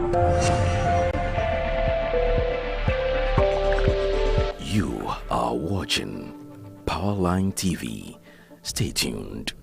You are watching Powerline TV. Stay tuned.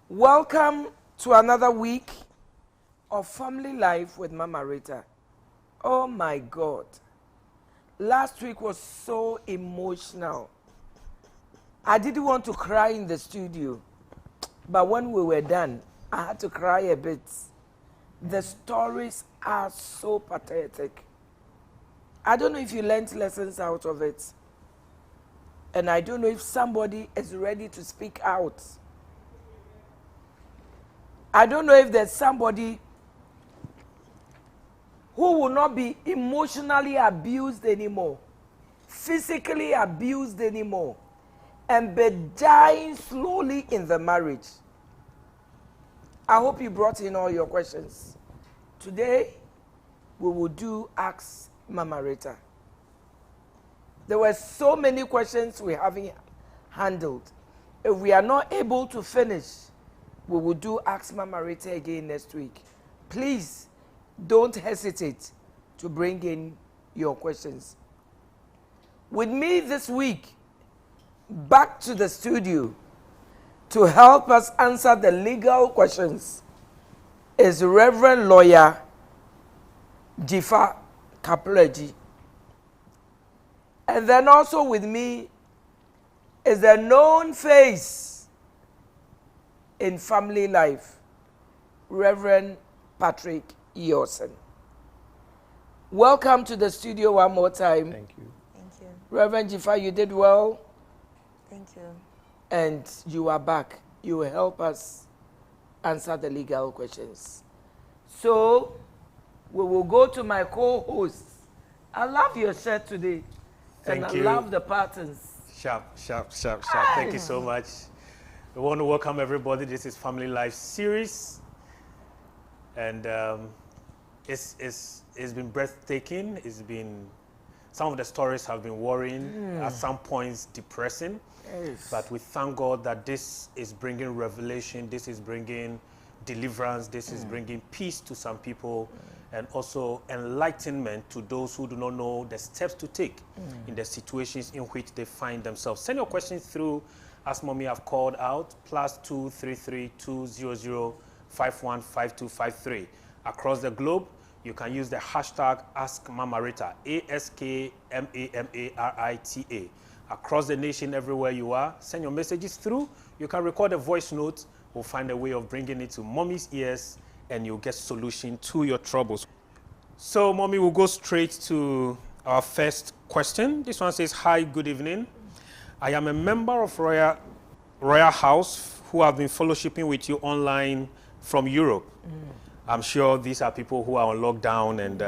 Welcome to another week of Family Life with Mama Rita. Oh my God. Last week was so emotional. I didn't want to cry in the studio, but when we were done, I had to cry a bit. The stories are so pathetic. I don't know if you learned lessons out of it. And I don't know if somebody is ready to speak out. I don't know if there's somebody who will not be emotionally abused anymore, physically abused anymore, and be dying slowly in the marriage. I hope you brought in all your questions. Today, we will do Ask Mama Rita. There were so many questions we haven't handled. If we are not able to finish, we will do Ask Mama Rita again next week. Please don't hesitate to bring in your questions. With me this week, back to the studio to help us answer the legal questions is Reverend Lawyer Jifa Kapleji. And then also with me is a known face in family life, Reverend Patrick Eosen. Welcome to the studio one more time. Thank you. Thank you. Reverend Jifa, you did well. Thank you. And you are back. You will help us answer the legal questions. So, we will go to my co-host. I love your shirt today. Thank and you. I love the patterns. Sharp. Thank you so much. We want to welcome everybody. This is Family Life series. And it's been breathtaking. Some of the stories have been worrying, at some points depressing. Yes. But we thank God that this is bringing revelation, this is bringing deliverance, this is bringing peace to some people, and also enlightenment to those who do not know the steps to take in the situations in which they find themselves. Send your questions through, as Mommy have called out, +233 200 515253. Across the globe, you can use the hashtag AskMamarita, AskMamarita. Across the nation, everywhere you are, send your messages through. You can record a voice note. We'll find a way of bringing it to Mommy's ears, and you'll get solution to your troubles. So, Mommy, we'll go straight to our first question. This one says, "Hi, good evening. I am a member of Royal House who have been fellowshipping with you online from Europe. I'm sure these are people who are on lockdown and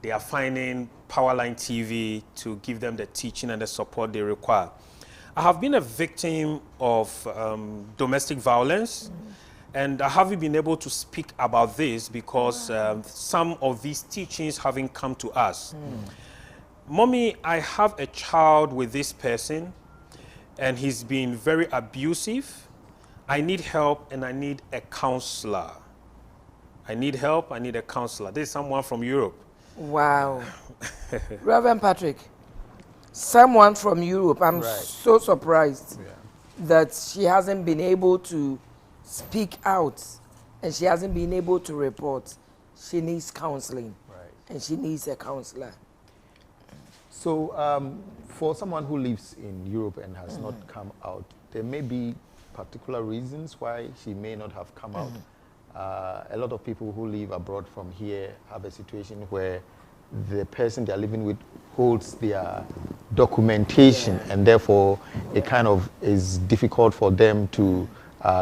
they are finding Powerline TV to give them the teaching and the support they require. I have been a victim of domestic violence, and I haven't been able to speak about this because some of these teachings haven't come to us. Mommy, I have a child with this person, and he's been very abusive. I need help, and I need a counselor. I need help, I need a counselor." This is someone from Europe. Wow. Reverend Patrick, someone from Europe. I'm so surprised that she hasn't been able to speak out and she hasn't been able to report. She needs counseling, and she needs a counselor. So for someone who lives in Europe and has not come out, there may be particular reasons why she may not have come out. A lot of people who live abroad from here have a situation where the person they're living with withholds their documentation, and therefore it kind of is difficult for them to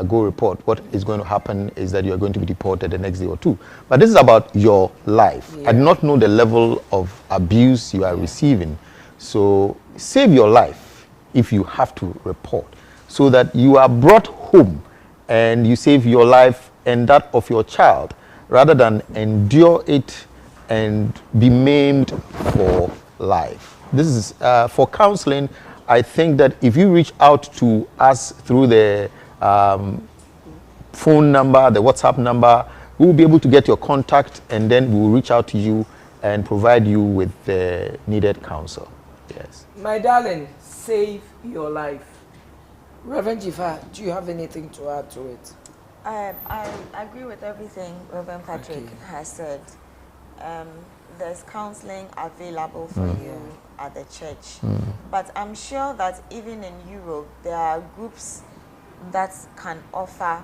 go report. What is going to happen is that you are going to be deported the next day or two. But this is about your life. I do not know the level of abuse you are receiving. So save your life if you have to report, so that you are brought home and you save your life and that of your child, rather than endure it and be maimed for life. This is for counseling. I think that if you reach out to us through the phone number, the WhatsApp number, we will be able to get your contact, and then we will reach out to you and provide you with the needed counsel. Yes. My darling, save your life. Reverend Jifa, do you have anything to add to it? I agree with everything Reverend Patrick has said. There's counseling available for you at the church. But I'm sure that even in Europe, there are groups that can offer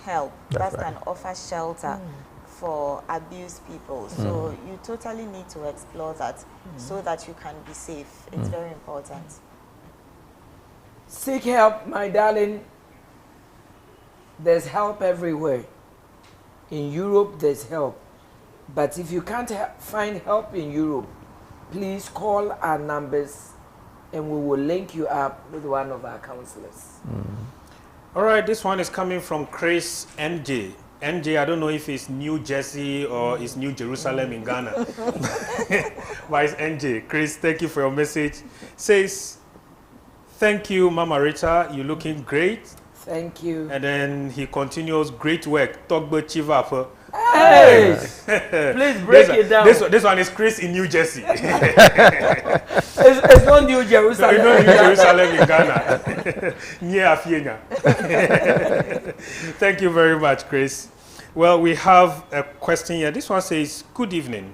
help, can offer shelter for abused people. So you totally need to explore that so that you can be safe. It's very important. Seek help, my darling. There's help everywhere. In Europe, there's help. But if you can't find help in Europe, please call our numbers and we will link you up with one of our counselors. All right, this one is coming from Chris NJ. NJ, I don't know if it's New Jersey or it's New Jerusalem in Ghana. But it's NJ. Chris, thank you for your message. Says, thank you, Mama Rita. You're looking great. Thank you. And then he continues, great work. Togbo Chiva. Hey! Please break it down. This one is Chris in New Jersey. It's not New Jerusalem. It's not New Jerusalem in Ghana. Yeah, Fiena. Thank you very much, Chris. Well, we have a question here. This one says, good evening.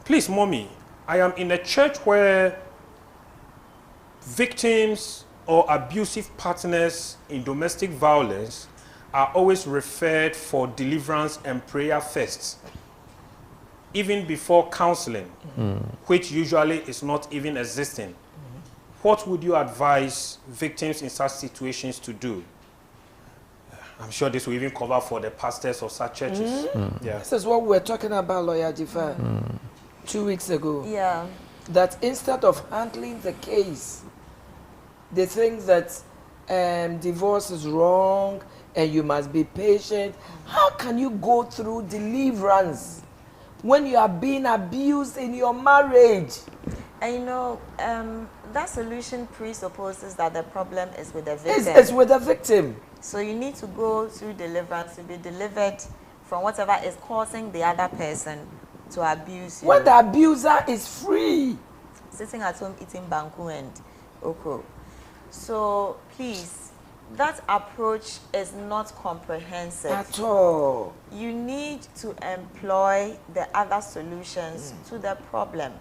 Please, Mommy, I am in a church where victims or abusive partners in domestic violence are always referred for deliverance and prayer first, even before counseling, which usually is not even existing. What would you advise victims in such situations to do? I'm sure this will even cover for the pastors of such churches. Yeah. This is what we were talking about, Lawyer Jifa, 2 weeks ago. Yeah. That instead of handling the case, they think that divorce is wrong and you must be patient. How can you go through deliverance when you are being abused in your marriage? And you know, that solution presupposes that the problem is with the victim. It's with the victim. So you need to go through deliverance to be delivered from whatever is causing the other person to abuse you. When the abuser is free. Sitting at home eating banku and okro. So please, that approach is not comprehensive At all. You need to employ the other solutions to the problem.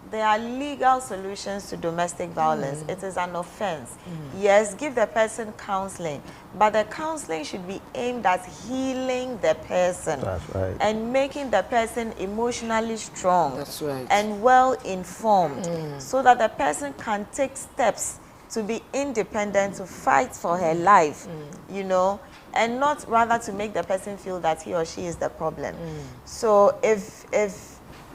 There are legal solutions to domestic violence. It is an offense. Yes, give the person counseling, but the counseling should be aimed at healing the person. That's right. And making the person emotionally strong. That's right. And well informed, so that the person can take steps to be independent, to fight for her life, you know, and not rather to make the person feel that he or she is the problem. So if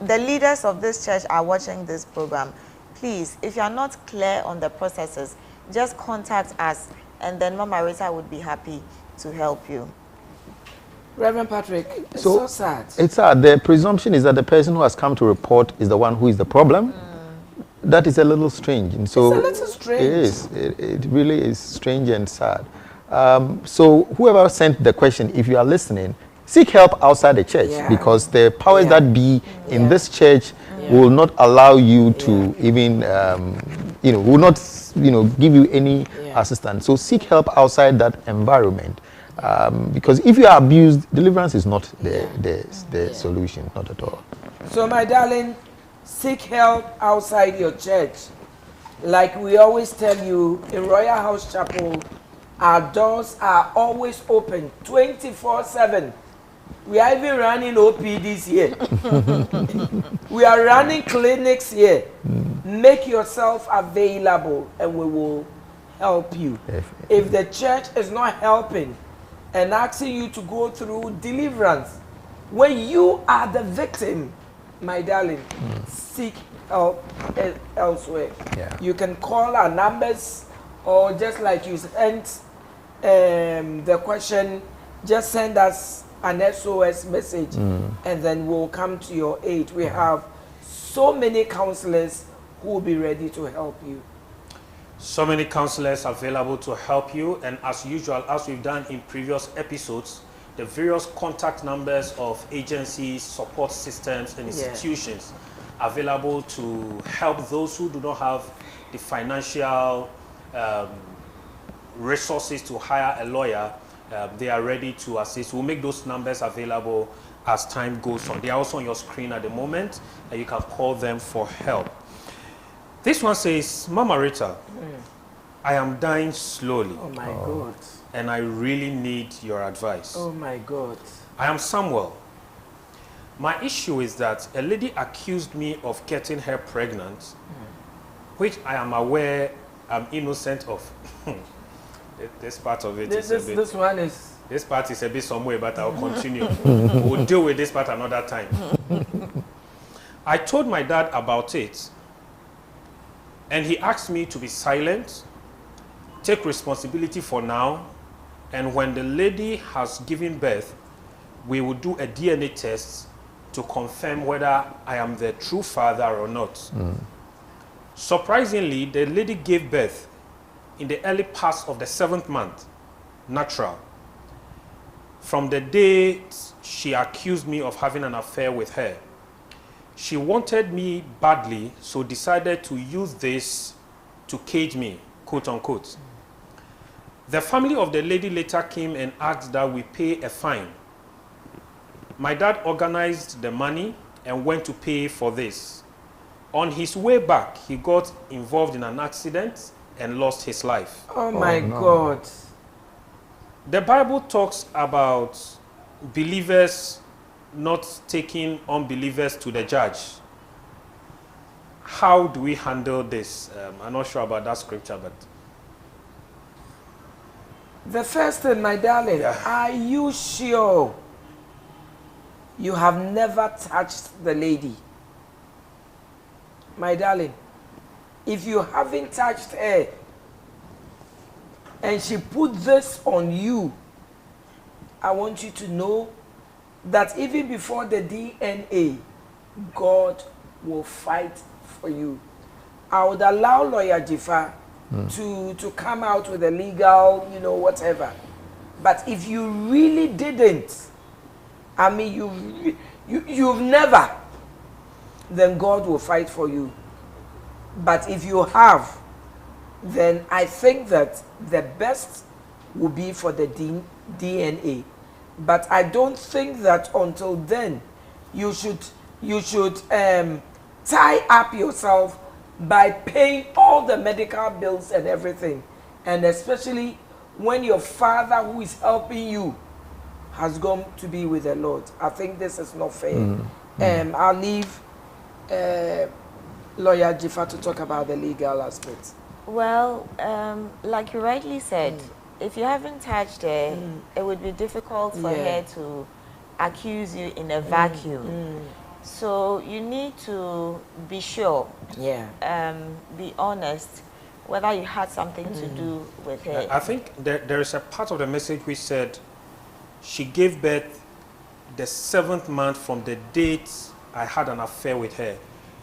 the leaders of this church are watching this program, please, if you are not clear on the processes, just contact us, and then Mama Rita would be happy to help you. Reverend Patrick, it's so sad. It's sad. The presumption is that the person who has come to report is the one who is the problem. That is a little strange. And so it's a little strange. It is. It really is strange and sad. So whoever sent the question, if you are listening, seek help outside the church, because the powers that be in this church will not allow you to even, will not, give you any assistance. So seek help outside that environment, because if you are abused, deliverance is not the solution, not at all. So my darling, seek help outside your church. Like we always tell you, in Royal House Chapel, our doors are always open 24/7. We are even running OPDs here. We are running clinics here. Make yourself available and we will help you. If the church is not helping and asking you to go through deliverance, when you are the victim, my darling, seek help elsewhere. Yeah. You can call our numbers, or just like you sent the question, just send us an SOS message and then we'll come to your aid. We have so many counselors who will be ready to help you. So many counselors available to help you, and as usual, as we've done in previous episodes, the various contact numbers of agencies, support systems, and institutions available to help those who do not have the financial resources to hire a lawyer. They are ready to assist. We'll make those numbers available as time goes on. They are also on your screen at the moment, and you can call them for help. This one says, Mama Rita, I am dying slowly. Oh my God. And I really need your advice. Oh my God. I am Samuel. My issue is that a lady accused me of getting her pregnant, which I am aware I'm innocent of. This part of it is a bit... This one is... This part is a bit somewhere, but I'll continue. We'll deal with this part another time. I told my dad about it, and he asked me to be silent, take responsibility for now, and when the lady has given birth, we will do a DNA test to confirm whether I am the true father or not. Surprisingly, the lady gave birth in the early parts of the 7th month, natural. From the day she accused me of having an affair with her, she wanted me badly, so decided to use this to cage me, quote unquote. The family of the lady later came and asked that we pay a fine. My dad organized the money and went to pay for this. On his way back, he got involved in an accident and lost his life. Oh my God. The Bible talks about believers not taking unbelievers to the judge. How do we handle this? I'm not sure about that scripture, but... The first thing, my darling, are you sure you have never touched the lady? My darling, if you haven't touched her and she put this on you, I want you to know that even before the DNA, God will fight for you. I would allow Lawyer Jifa to come out with a legal, whatever. But if you really didn't, I mean, you've never, then God will fight for you. But if you have, then I think that the best will be for the DNA. But I don't think that until then you should tie up yourself by paying all the medical bills and everything, and especially when your father who is helping you has gone to be with the Lord. I think this is not fair. I'll leave Lawyer Jifa to talk about the legal aspects. Well, like you rightly said, if you haven't touched her, it would be difficult for her to accuse you in a vacuum. So you need to be sure, be honest, whether you had something to do with her. I think there is a part of the message which said she gave birth the 7th month from the date I had an affair with her.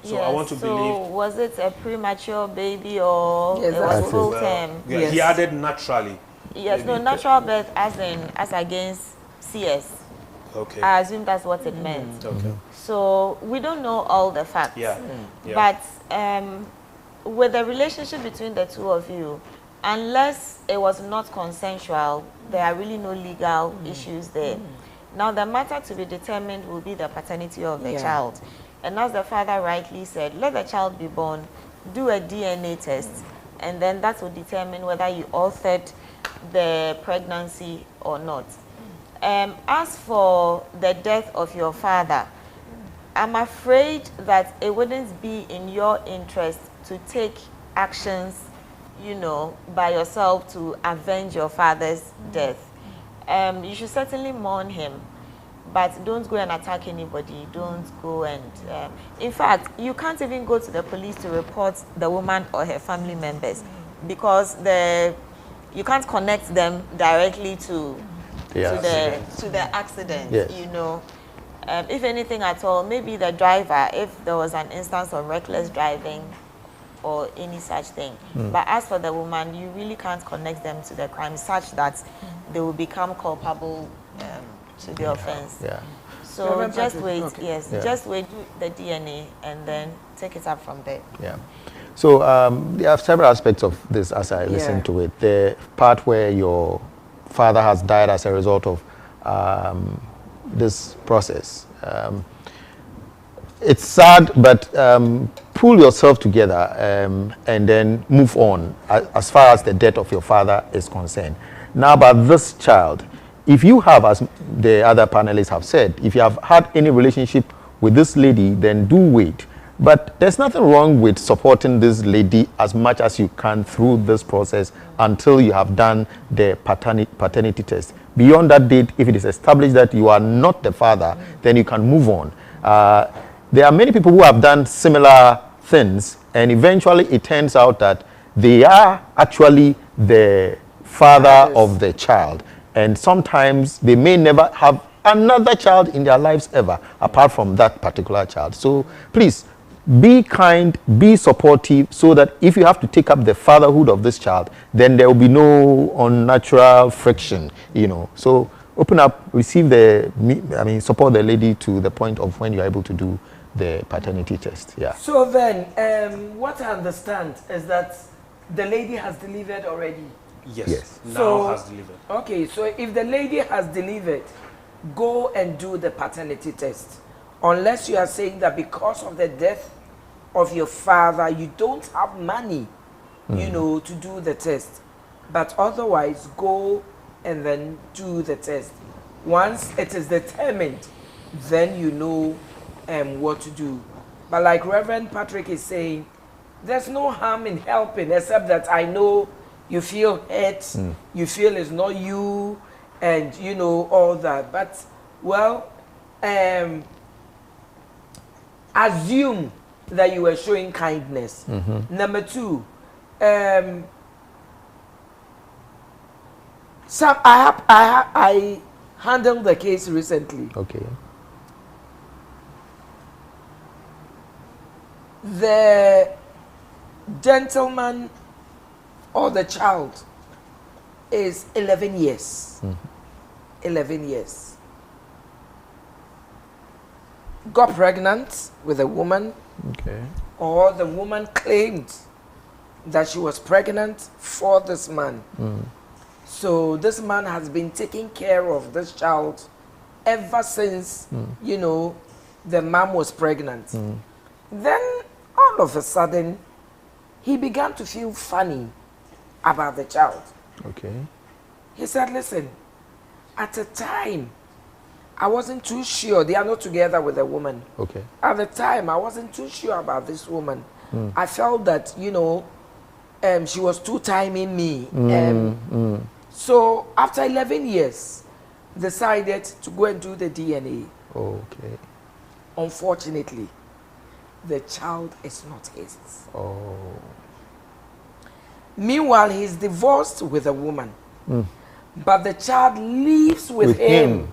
So I want to believe. So was it a premature baby or Yes, it was full term? Yeah, he added naturally. Yes, no, natural birth as against CS. Okay. I assume that's what it meant. Okay. So we don't know all the facts. But with the relationship between the two of you, unless it was not consensual, there are really no legal issues there. Now the matter to be determined will be the paternity of the child. And as the father rightly said, let the child be born, do a DNA test, and then that will determine whether you authored the pregnancy or not. As for the death of your father, I'm afraid that it wouldn't be in your interest to take actions, you know, by yourself to avenge your father's death. You should certainly mourn him, but don't go and attack anybody. Don't go and, in fact, you can't even go to the police to report the woman or her family members because you can't connect them directly to the accident, Yes. you know. If anything at all, maybe the driver, if there was an instance of reckless driving or any such thing. But as for the woman, you really can't connect them to the crime such that they will become culpable to the offense. Yeah. So Reverend just Patrick, wait, okay. yes, Yeah. just wait, do the DNA and then take it up from there. Yeah. So there are several aspects of this as I listen to it. The part where your father has died as a result of this process. It's sad, but pull yourself together and then move on as far as the death of your father is concerned. Now about this child, if you have, as the other panelists have said, if you have had any relationship with this lady, then do wait. But there's nothing wrong with supporting this lady as much as you can through this process until you have done the paternity test. Beyond that date, if it is established that you are not the father, then you can move on. There are many people who have done similar things, and eventually it turns out that they are actually the father of the child. And sometimes they may never have another child in their lives ever, apart from that particular child. So please, be kind, be supportive, so that if you have to take up the fatherhood of this child, then there will be no unnatural friction, you know. So open up, support the lady to the point of when you're able to do the paternity test. Yeah. So then, what I understand is that the lady has delivered already. Yes. Now So- has delivered. Okay, so if the lady has delivered, go and do the paternity test. Unless you are saying that because of the death of your father, you don't have money, you know, to do the test. But otherwise, go and then do the test. Once it is determined, then you know what to do. But like Reverend Patrick is saying, there's no harm in helping, except that I know you feel hurt, you feel it's not you, and you know, all that. But, well, assume that you were showing kindness. Number two, I handled the case recently. Okay. The gentleman or the child is 11 years. 11 years. Got pregnant with a woman, Okay. or the woman claimed that she was pregnant for this man. So this man has been taking care of this child ever since, you know, the mom was pregnant. Then all of a sudden, he began to feel funny about the child. Okay. He said, listen, at the time, I wasn't too sure. They are not together with a woman. Okay. At the time, I wasn't too sure about this woman. I felt that, you know, she was two-timing me. So after 11 years, decided to go and do the DNA. Okay. Unfortunately, the child is not his. Oh. Meanwhile, he's divorced with a woman. But the child lives with him.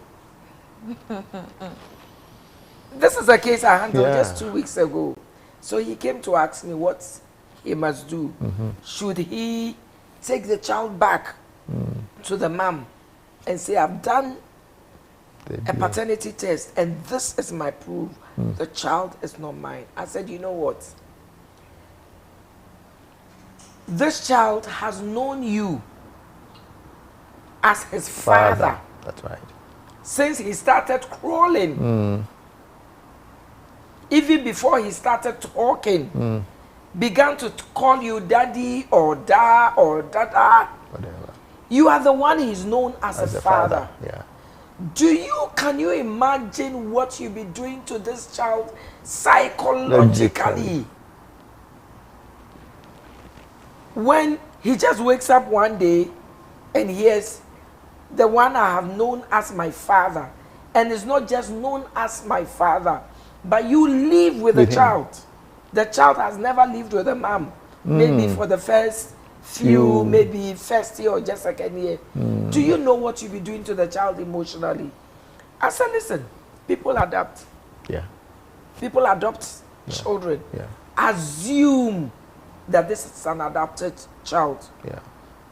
This is a case I handled just 2 weeks ago. So he came to ask me what he must do. Should he take the child back to the mom and say, I've done a paternity test and this is my proof. The child is not mine. I said, you know what? This child has known you as his father That's right. since he started crawling. Even before he started talking, began to call you daddy or da or dada. Whatever. You are the one he's known as a the father. Yeah. Can you imagine what you'll be doing to this child psychologically? When he just wakes up one day and hears the one I have known as my father, and it's not just known as my father, but you live with the child. The child has never lived with a mom, maybe for the first few, maybe first year or just second year. Do you know what you'll be doing to the child emotionally? I said, listen, people adapt. Yeah. People adopt children. Yeah. Assume that this is an adopted child. Yeah.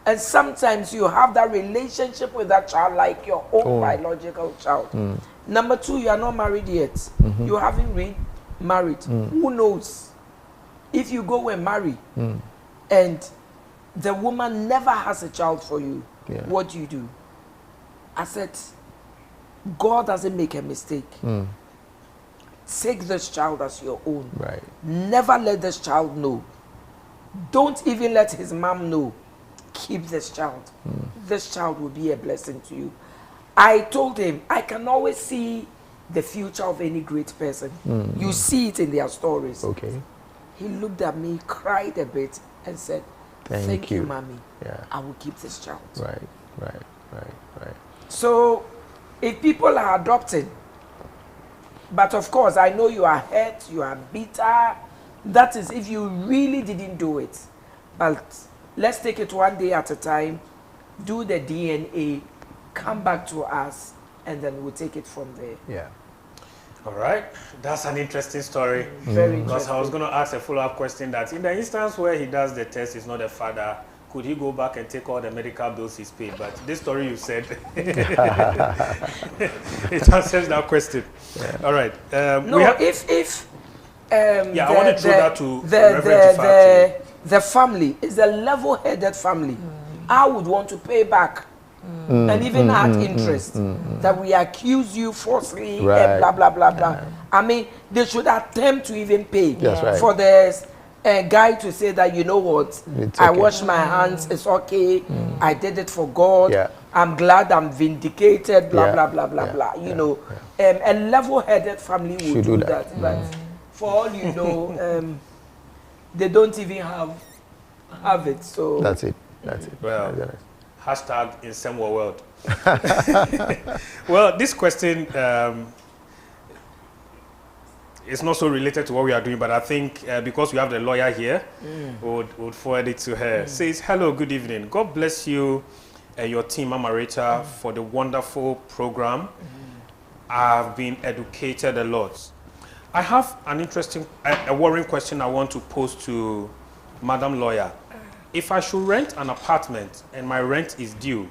And sometimes you have that relationship with that child like your own biological child. Number two, you are not married yet. You haven't remarried. Who knows? If you go and marry and the woman never has a child for you, what do? I said, God doesn't make a mistake. Take this child as your own. Right. Never let this child know. Don't even let his mom know. Keep this child. This child will be a blessing to you. I told him, I can always see the future of any great person. You see it in their stories. Okay. He looked at me, cried a bit, and said, Thank you, mommy. Yeah. I will keep this child. Right. So, if people are adopting, but of course, I know you are hurt, you are bitter. That is if you really didn't do it. But let's take it one day at a time, do the DNA, come back to us, and then we'll take it from there. Yeah. All right, that's an interesting story. Very Because interesting. I was going to ask a follow-up question that in the instance where he does the test, is not a father, could he go back and take all the medical bills he's paid? But this story you said, it answers that question. Yeah. All right. I want to throw that to Reverend Tifa. The family is a level-headed family. I would want to pay back and even add interest that we accuse you falsely and blah, blah, blah, blah. I mean, they should attempt to even pay for the guy to say that, you know what, I wash my hands, it's okay, I did it for God, I'm glad I'm vindicated, blah, blah, blah, blah, blah. You know, a level-headed family would do that. But for all you know, they don't even have it. So That's it. Well, hashtag in some world. Well, this question is not so related to what we are doing, but I think because we have the lawyer here, would forward it to her. Says, hello, good evening. God bless you and your team, Mama Rita, for the wonderful program. I've been educated a lot. I have an interesting, a worrying question I want to pose to Madam Lawyer. If I should rent an apartment and my rent is due,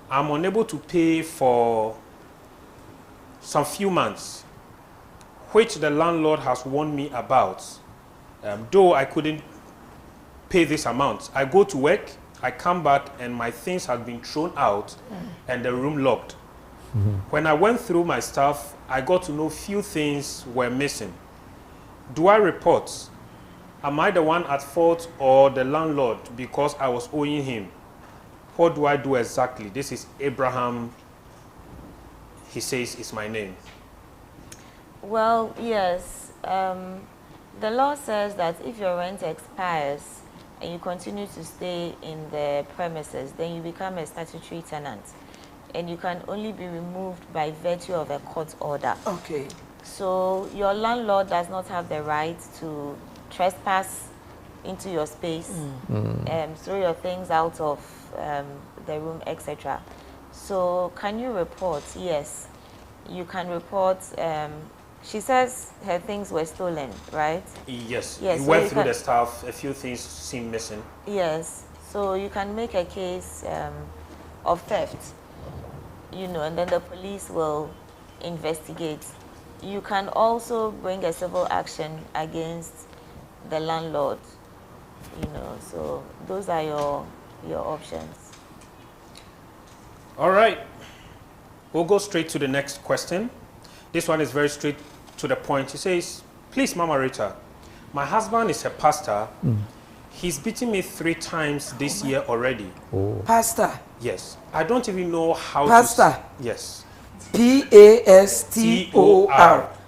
I'm unable to pay for some few months, which the landlord has warned me about. Though I couldn't pay this amount, I go to work, I come back and my things have been thrown out and the room locked. When I went through my stuff, I got to know few things were missing. Do I report? Am I the one at fault or the landlord because I was owing him? What do I do exactly? This is Abraham. He says it's my name. Well, yes. The law says that if your rent expires and you continue to stay in the premises, then you become a statutory tenant. And you can only be removed by virtue of a court order. Okay. So your landlord does not have the right to trespass into your space, throw your things out of the room, etc. So can you report? Yes, you can report. She says her things were stolen, right? Yes. Yes. You went through the stuff. A few things seem missing. Yes. So you can make a case of theft, you know, and then the police will investigate. You can also bring a civil action against the landlord, you know. So those are your options. All right. We'll go straight to the next question. This one is very straight to the point. He says, please, Mama Rita, my husband is a pastor. He's beaten me 3 times this year already. Pastor? Yes. I don't even know how Pastor? to... Yes. Pastor.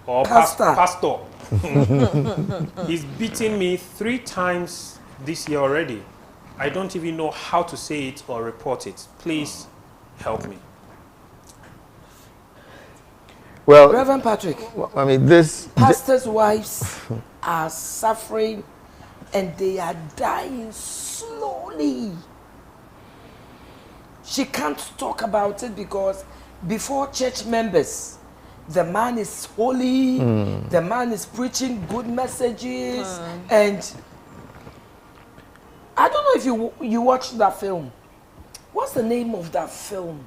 Or Pastor. pastor. He's beaten me 3 times this year already. I don't even know how to say it or report it. Please help me. Well, Reverend Patrick, I mean, this pastors' wives are suffering and they are dying slowly. She can't talk about it because before church members, the man is holy, the man is preaching good messages, and I don't know if you watched that film. What's the name of that film?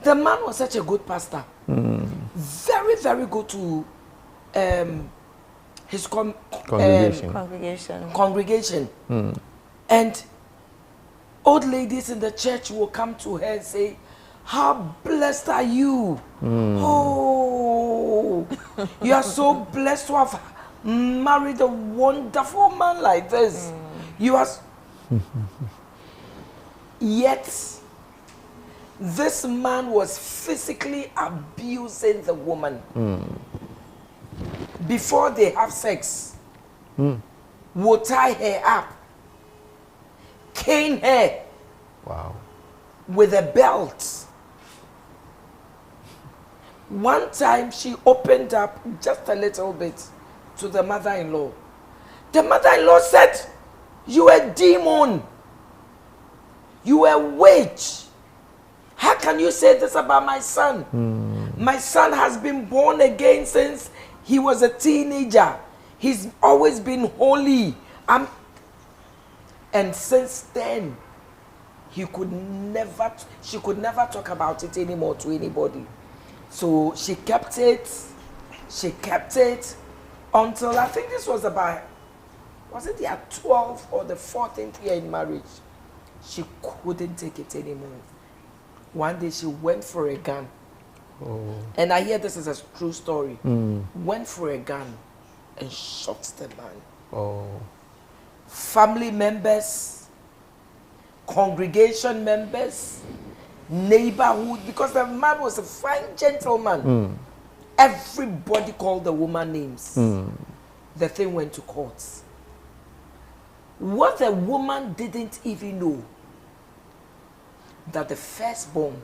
The man was such a good pastor. Very, very good to his congregation. And old ladies in the church will come to her and say, how blessed are you? Oh, you are so blessed to have married a wonderful man like this. You are. Yet, this man was physically abusing the woman. Before they have sex, will tie her up, cane her with a belt. One time she opened up just a little bit to the mother-in-law. The mother-in-law said, you a demon. You a witch. How can you say this about my son? My son has been born again since he was a teenager. He's always been holy. And since then, she could never talk about it anymore to anybody. So she kept it until I think this was about, was it their 12th or the 14th year in marriage? She couldn't take it anymore. One day she went for a gun. And I hear this is a true story. Went for a gun and shot the man. Family members, congregation members, neighborhood, because the man was a fine gentleman. Everybody called the woman names. The thing went to court. What the woman didn't even know, that the firstborn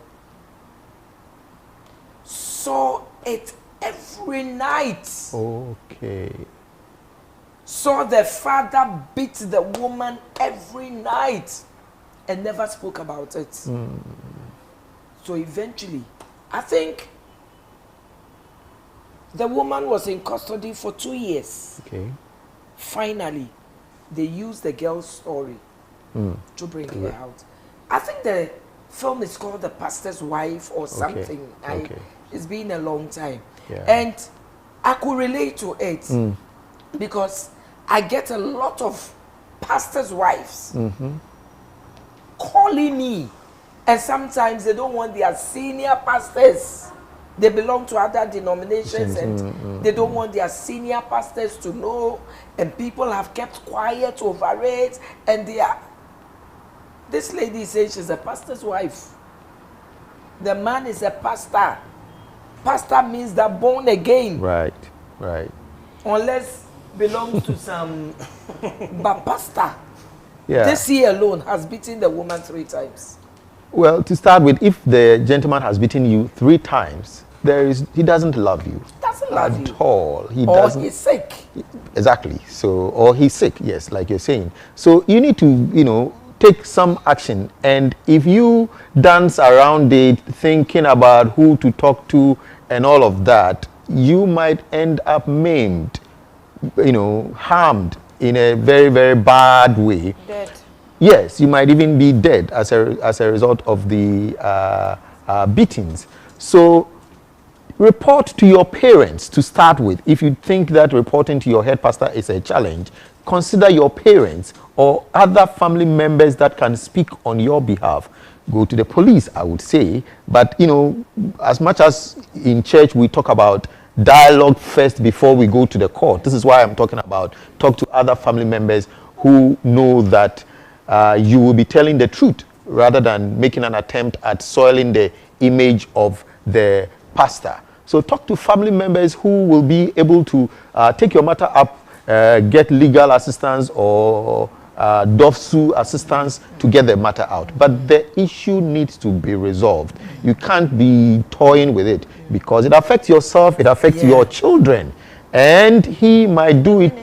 saw it every night. Saw the father beat the woman every night and never spoke about it. So eventually, I think the woman was in custody for 2 years. Finally, they used the girl's story to bring her out. I think the film is called The Pastor's Wife or something. It's been a long time. And I could relate to it because I get a lot of pastors' wives calling me, and sometimes they don't want their senior pastors. They belong to other denominations and they don't want their senior pastors to know, and people have kept quiet over it, and they are. This lady says she's a pastor's wife. The man is a pastor. Pastor means that born again. Right. Unless belongs to some, but pastor. This year alone has beaten the woman 3 times. Well, to start with, if the gentleman has beaten you 3 times, he doesn't love you. Doesn't love you. At all. Or he's sick. Exactly. So, or he's sick, yes, like you're saying. So you need to, take some action. And if you dance around it, thinking about who to talk to and all of that, you might end up maimed, harmed in a very, very bad way. Dead. Yes, you might even be dead as a result of the beatings. So report to your parents to start with. If you think that reporting to your head pastor is a challenge, consider your parents or other family members that can speak on your behalf. Go to the police, I would say. But, as much as in church we talk about dialogue first before we go to the court, this is why I'm talking about talk to other family members who know that you will be telling the truth rather than making an attempt at soiling the image of the pastor. So talk to family members who will be able to take your matter up, get legal assistance or DOFSU assistance to get the matter out. But the issue needs to be resolved. You can't be toying with it because it affects yourself, it affects your children. And he might do it,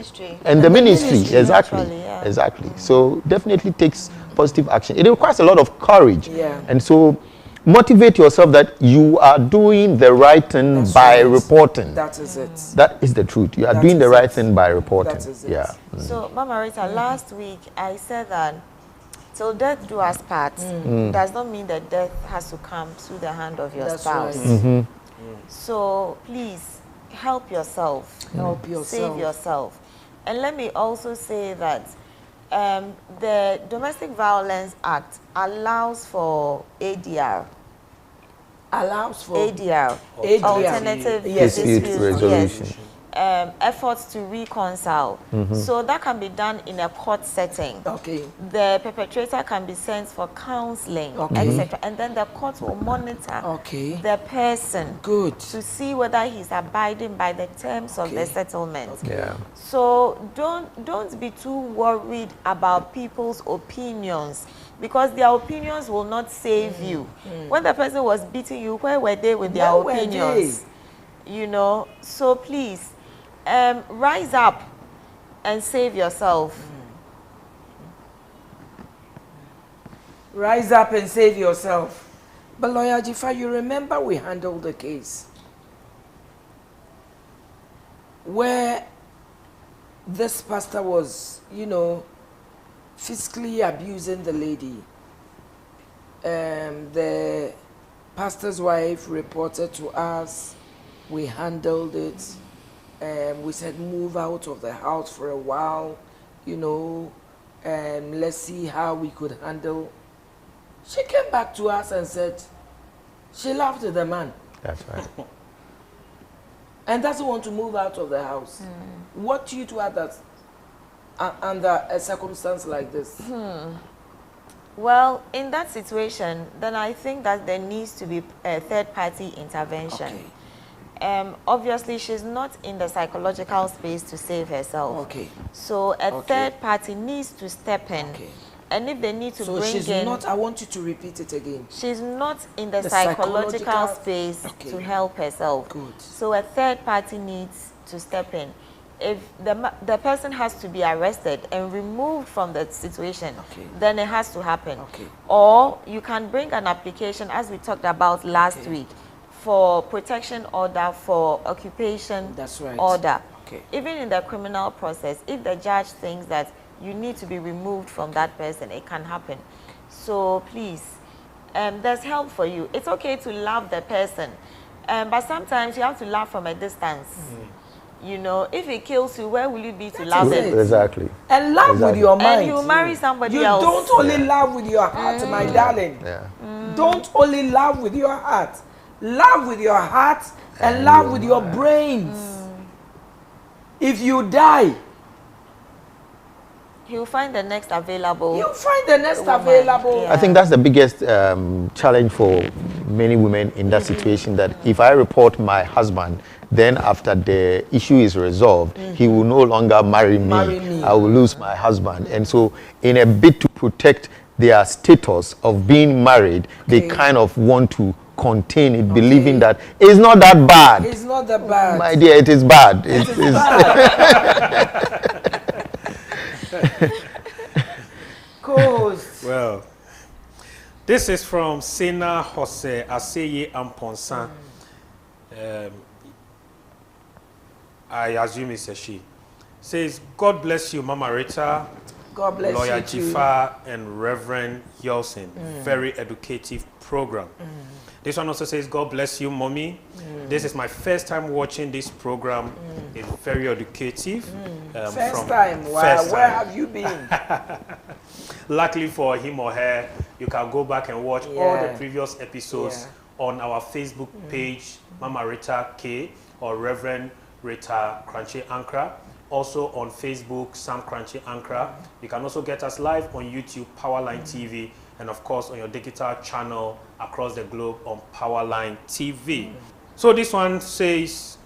and the ministry, exactly, exactly. So definitely takes positive action. It requires a lot of courage, and so motivate yourself that you are doing the right thing by reporting. That is it. That is the truth. You are doing the right thing by reporting. That is it. Yeah. So, Mama Rita, last week I said that till death do us part does not mean that death has to come through the hand of your spouse. Right. So please help yourself. Help yourself. Save yourself. And let me also say that the Domestic Violence Act allows for ADR. Allows for ADR. Alternative dispute resolution. Yes. Efforts to reconcile. So that can be done in a court setting. Okay. The perpetrator can be sent for counseling, etc. And then the court will monitor the person to see whether he's abiding by the terms of the settlement. Yeah. So don't be too worried about people's opinions, because their opinions will not save you. When the person was beating you, where were they with their opinions? You know, so please rise up and save yourself. Rise up and save yourself. But Lawyer Jifa, you remember we handled the case where this pastor was, you know, physically abusing the lady. The pastor's wife reported to us. We handled it. We said, move out of the house for a while, you know, and let's see how we could handle. She came back to us and said she loved the man. That's right. And doesn't want to move out of the house. What do you do others under a circumstance like this? Well, in that situation, then I think that there needs to be a third-party intervention. Obviously, she's not in the psychological space to save herself. So a third party needs to step in. And if they need to bring in... So she's not, I want you to repeat it again. She's not in the psychological space to help herself. So a third party needs to step in. If the person has to be arrested and removed from the situation, then it has to happen. Or you can bring an application, as we talked about last week, for protection order, for occupation order. Even in the criminal process, if the judge thinks that you need to be removed from that person, it can happen. So please, there's help for you. It's okay to love the person, but sometimes you have to love from a distance. You know, if it kills you, where will you be to love it? Exactly. And love with your mind. And you marry somebody else. You don't only love with your heart, my darling. Don't only love with your heart. Love with your heart and love with your brains. If you die, he'll find the next available. He'll find the next available. I think that's the biggest challenge for many women in that situation, that if I report my husband, then after the issue is resolved, he will no longer marry me. I will lose my husband. And so in a bid to protect their status of being married, they kind of want to contain it, believing that it's not that bad. It's not that bad. My dear, it is bad. It is bad. Co-host. Well, this is from Sena Jose Aseye Amponsan. I assume it's a she. Says, God bless you, Mama Rita. God bless Lawyer you too. Jifa and Reverend Yelson. Very educative program. This one also says, God bless you, Mommy. This is my first time watching this program. It's very educative. First time? Wow, where have you been? Luckily for him or her, you can go back and watch all the previous episodes on our Facebook page, Mama Rita K, or Reverend Rita Crunchy Ankra. Also on Facebook, Sam Crunchy Ankra. You can also get us live on YouTube, Powerline TV, and of course on your digital channel across the globe on Powerline TV. So this one says,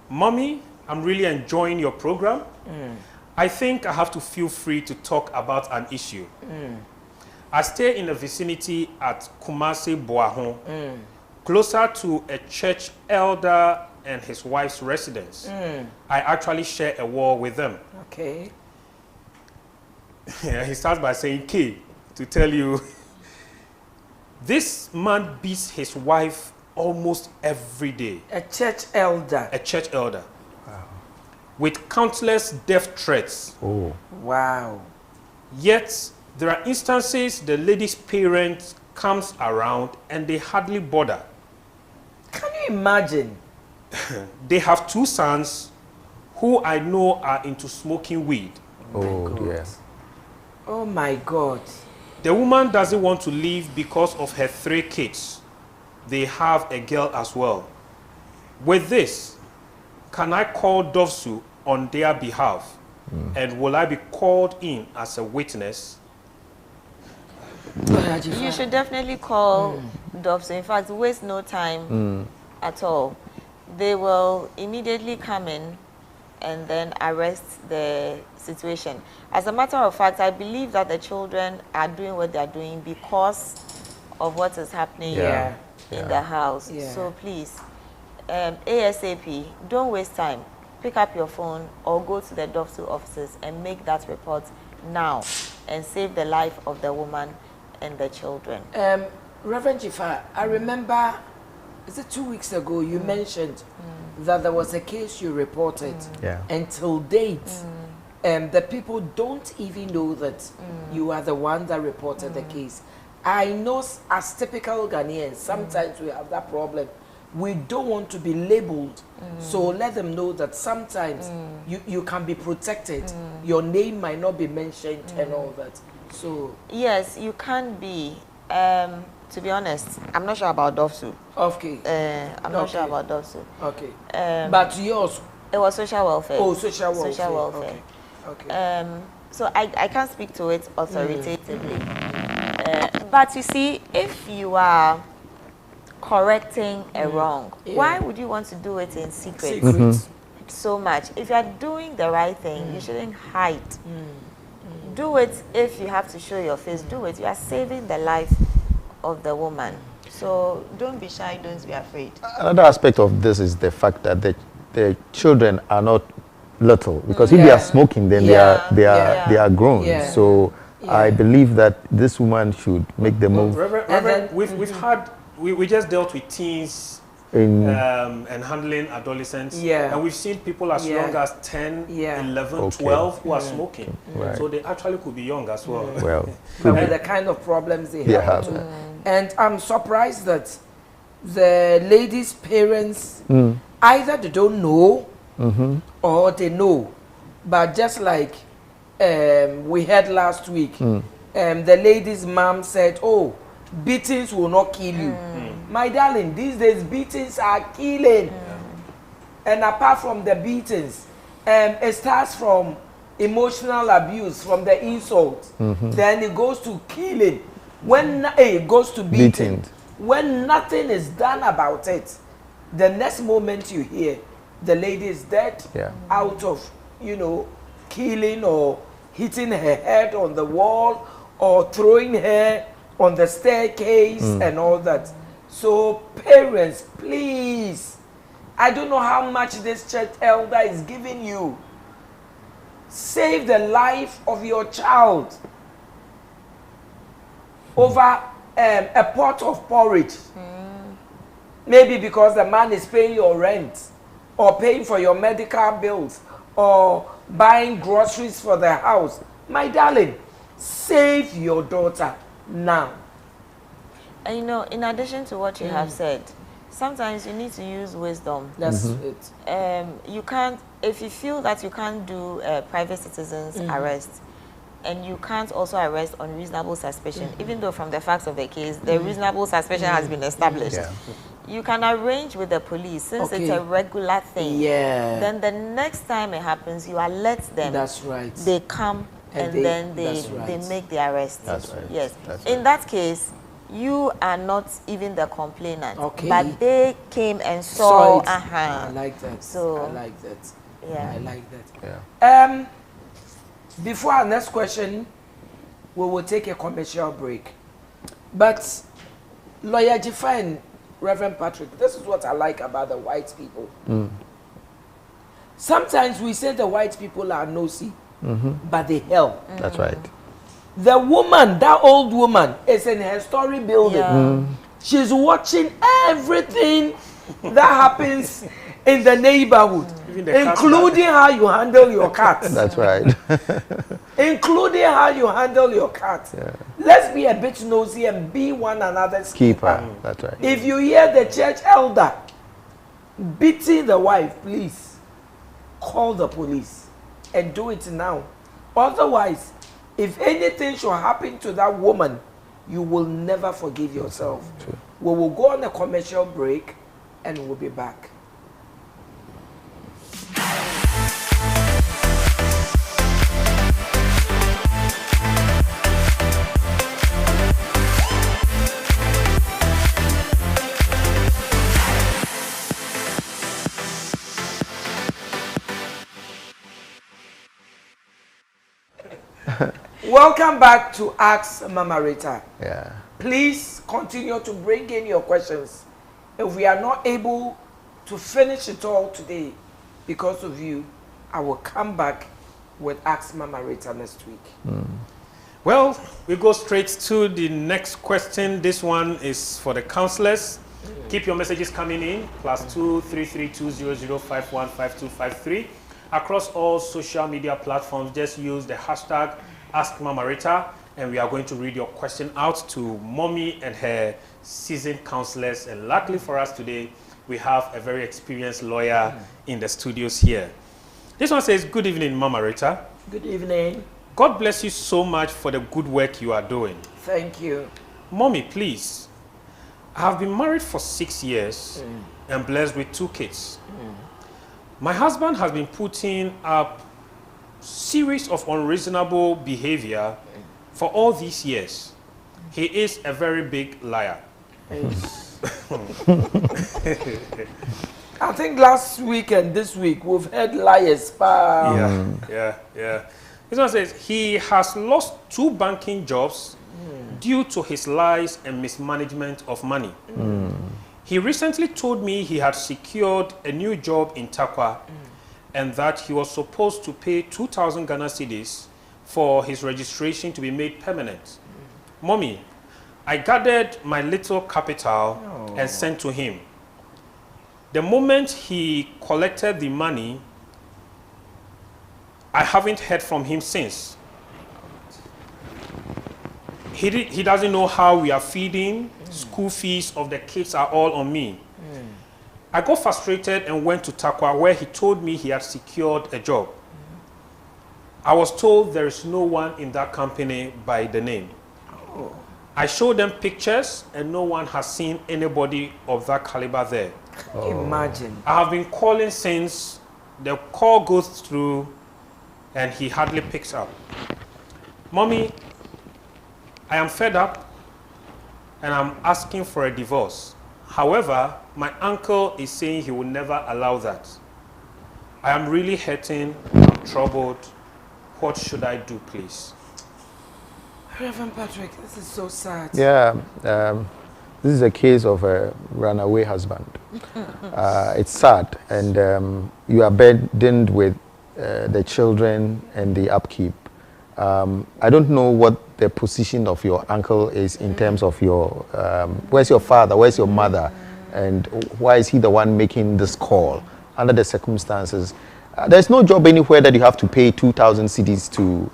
Mommy, I'm really enjoying your program. I think I have to feel free to talk about an issue. I stay in the vicinity at Kumasi Boahon, closer to a church elder and his wife's residence. I actually share a wall with them. Okay. He starts by saying, K, to tell you, this man beats his wife almost every day. A church elder. A church elder. Wow. With countless death threats. Oh. Wow. Yet, there are instances the lady's parents comes around and they hardly bother. Can you imagine? They have 2 sons who I know are into smoking weed. Oh, yes. Oh my God. The woman doesn't want to leave because of her 3 kids. They have a girl as well. With this, can I call Dovsu on their behalf? And will I be called in as a witness? You should definitely call Dovsu. In fact, waste no time at all. They will immediately come in and then arrest the situation. As a matter of fact, I believe that the children are doing what they are doing because of what is happening here in the house. Yeah. So please, ASAP, don't waste time. Pick up your phone or go to the Dovsu offices and make that report now and save the life of the woman and the children. Reverend Jifa, I remember, is it 2 weeks ago, you mentioned that there was a case you reported. Yeah. Until date, the people don't even know that you are the one that reported the case. I know as typical Ghanaians, sometimes we have that problem. We don't want to be labeled, so let them know that sometimes you can be protected. Your name might not be mentioned and all that. So yes, you can be. To be honest, I'm not sure about Dovsu. okay. I'm not sure about Dovsu. Okay. But yours, It was social welfare. oh, social welfare. Social welfare. Okay. So I can't speak to it authoritatively. But you see, if you are correcting a wrong, why would you want to do it in secret? So much? If you are doing the right thing, you shouldn't hide. Do it. If you have to show your face, do it. You are saving the life of the woman. So don't be shy, don't be afraid. Another aspect of this is the fact that the children are not little, because if they are smoking, then they are grown. Yeah. So I believe that this woman should make the move. Reverend, we just dealt with teens and handling adolescents. Yeah. And we've seen people as young as 10, 11, 12 who are smoking. Right. So they actually could be young as well. Well, But with the kind of problems they have. have. And I'm surprised that the lady's parents either they don't know or they know. But just like we heard last week, the lady's mom said, oh, beatings will not kill you. My darling, these days beatings are killing. And apart from the beatings, it starts from emotional abuse, from the insult. Then it goes to killing. When it goes to beating. When nothing is done about it, the next moment you hear the lady is dead out of, killing or hitting her head on the wall or throwing her on the staircase and all that. So parents, please, I don't know how much this church elder is giving you. Save the life of your child over a pot of porridge. Maybe because the man is paying your rent or paying for your medical bills or buying groceries for the house. My darling, save your daughter now. And in addition to what you have said, sometimes you need to use wisdom. That's it. You can't, if you feel that you can't do a private citizen's arrest, and you can't also arrest on reasonable suspicion, even though from the facts of the case, the reasonable suspicion has been established. You can arrange with the police, since it's a regular thing. Yeah. Then the next time it happens, you alert them. That's right. They come and they- then that's right. they make the arrest. That's right. Yes. That's In that case, you are not even the complainant, Okay. but they came and saw. it. I like that. So, I like that. yeah. I like that. Yeah. Before our next question, we will take a commercial break. But Lawyer Jifa and Reverend Patrick, this is what I like about the white people. Sometimes we say the white people are nosy, but they help. That's right. The woman, that old woman, is in her story building. Yeah. She's watching everything that happens in the neighborhood, Even the cat including how you handle your cat. That's right. Including how you handle your cat. Yeah. Let's be a bit nosy and be one another's Keeper. That's right. If you hear the church elder beating the wife, please call the police and do it now. Otherwise, if anything should happen to that woman, you will never forgive yourself. True. We will go on a commercial break and we'll be back. Welcome back to Ask Mama Rita. Yeah. Please continue to bring in your questions. If we are not able to finish it all today because of you, I will come back with Ask Mama Rita next week. Well, we go straight to the next question. This one is for the counselors. Keep your messages coming in. +2 332 00515253. Across all social media platforms, just use the hashtag Ask Mama Rita, and we are going to read your question out to Mommy and her seasoned counselors. And luckily for us today, we have a very experienced lawyer in the studios here. This one says, "Good evening, Mama Rita. Good evening. God bless you so much for the good work you are doing. Thank you. Mommy, please. I have been married for 6 years and blessed with 2 kids. My husband has been putting up series of unreasonable behavior for all these years. He is a very big liar." I think last week and this week we've had liars. Yeah. This one says he has lost 2 banking jobs due to his lies and mismanagement of money. He recently told me he had secured a new job in Takwa and that he was supposed to pay 2,000 Ghana cedis for his registration to be made permanent. Mommy, I gathered my little capital and sent to him. The moment he collected the money, I haven't heard from him since. He doesn't know how we are feeding. School fees of the kids are all on me. I got frustrated and went to Takwa, where he told me he had secured a job. I was told there is no one in that company by the name. I showed them pictures and no one has seen anybody of that caliber there. Imagine. I have been calling since. The call goes through and he hardly picks up. Mommy, I am fed up and I'm asking for a divorce. However, my uncle is saying he will never allow that. I am really hurting, I'm troubled. What should I do, please? Reverend Patrick, this is so sad. Yeah. This is a case of a runaway husband. It's sad, and you are burdened with the children and the upkeep. I don't know what the position of your uncle is in terms of your, where's your father, where's your mother, and why is he the one making this call under the circumstances? There's no job anywhere that you have to pay 2,000 cedis to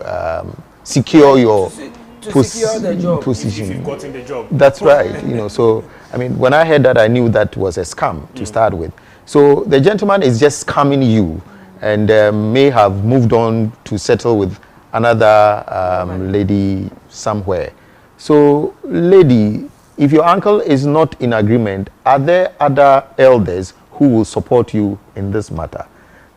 secure your secure the job. position. If you've gotten the job. That's right. So, I mean, when I heard that, I knew that was a scam to start with. So the gentleman is just scamming you and may have moved on to settle with another lady somewhere. So, lady, if your uncle is not in agreement, are there other elders who will support you in this matter?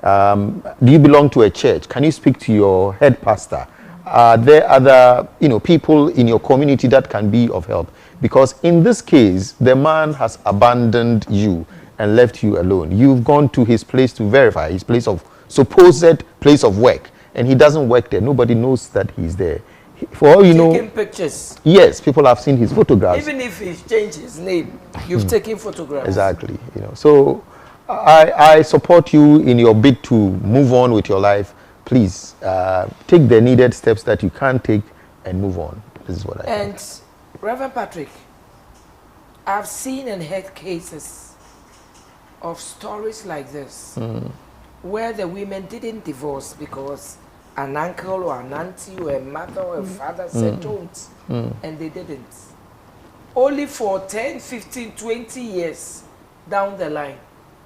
Do you belong to a church? Can you speak to your head pastor? are there other, people in your community that can be of help? Because in this case, the man has abandoned you and left you alone. You've gone to his place to verify, his place of supposed place of work, and he doesn't work there. Nobody knows that he's there. For all you know, taking pictures. Yes, people have seen his photographs. Even if he's changed his name, you've taken photographs. Exactly. So I support you in your bid to move on with your life. Please take the needed steps that you can take and move on. This is what I think. And Reverend Patrick, I've seen and heard cases of stories like this where the women didn't divorce because an uncle or an auntie or a mother or a father said don't, and they didn't. Only for 10, 15, 20 years down the line,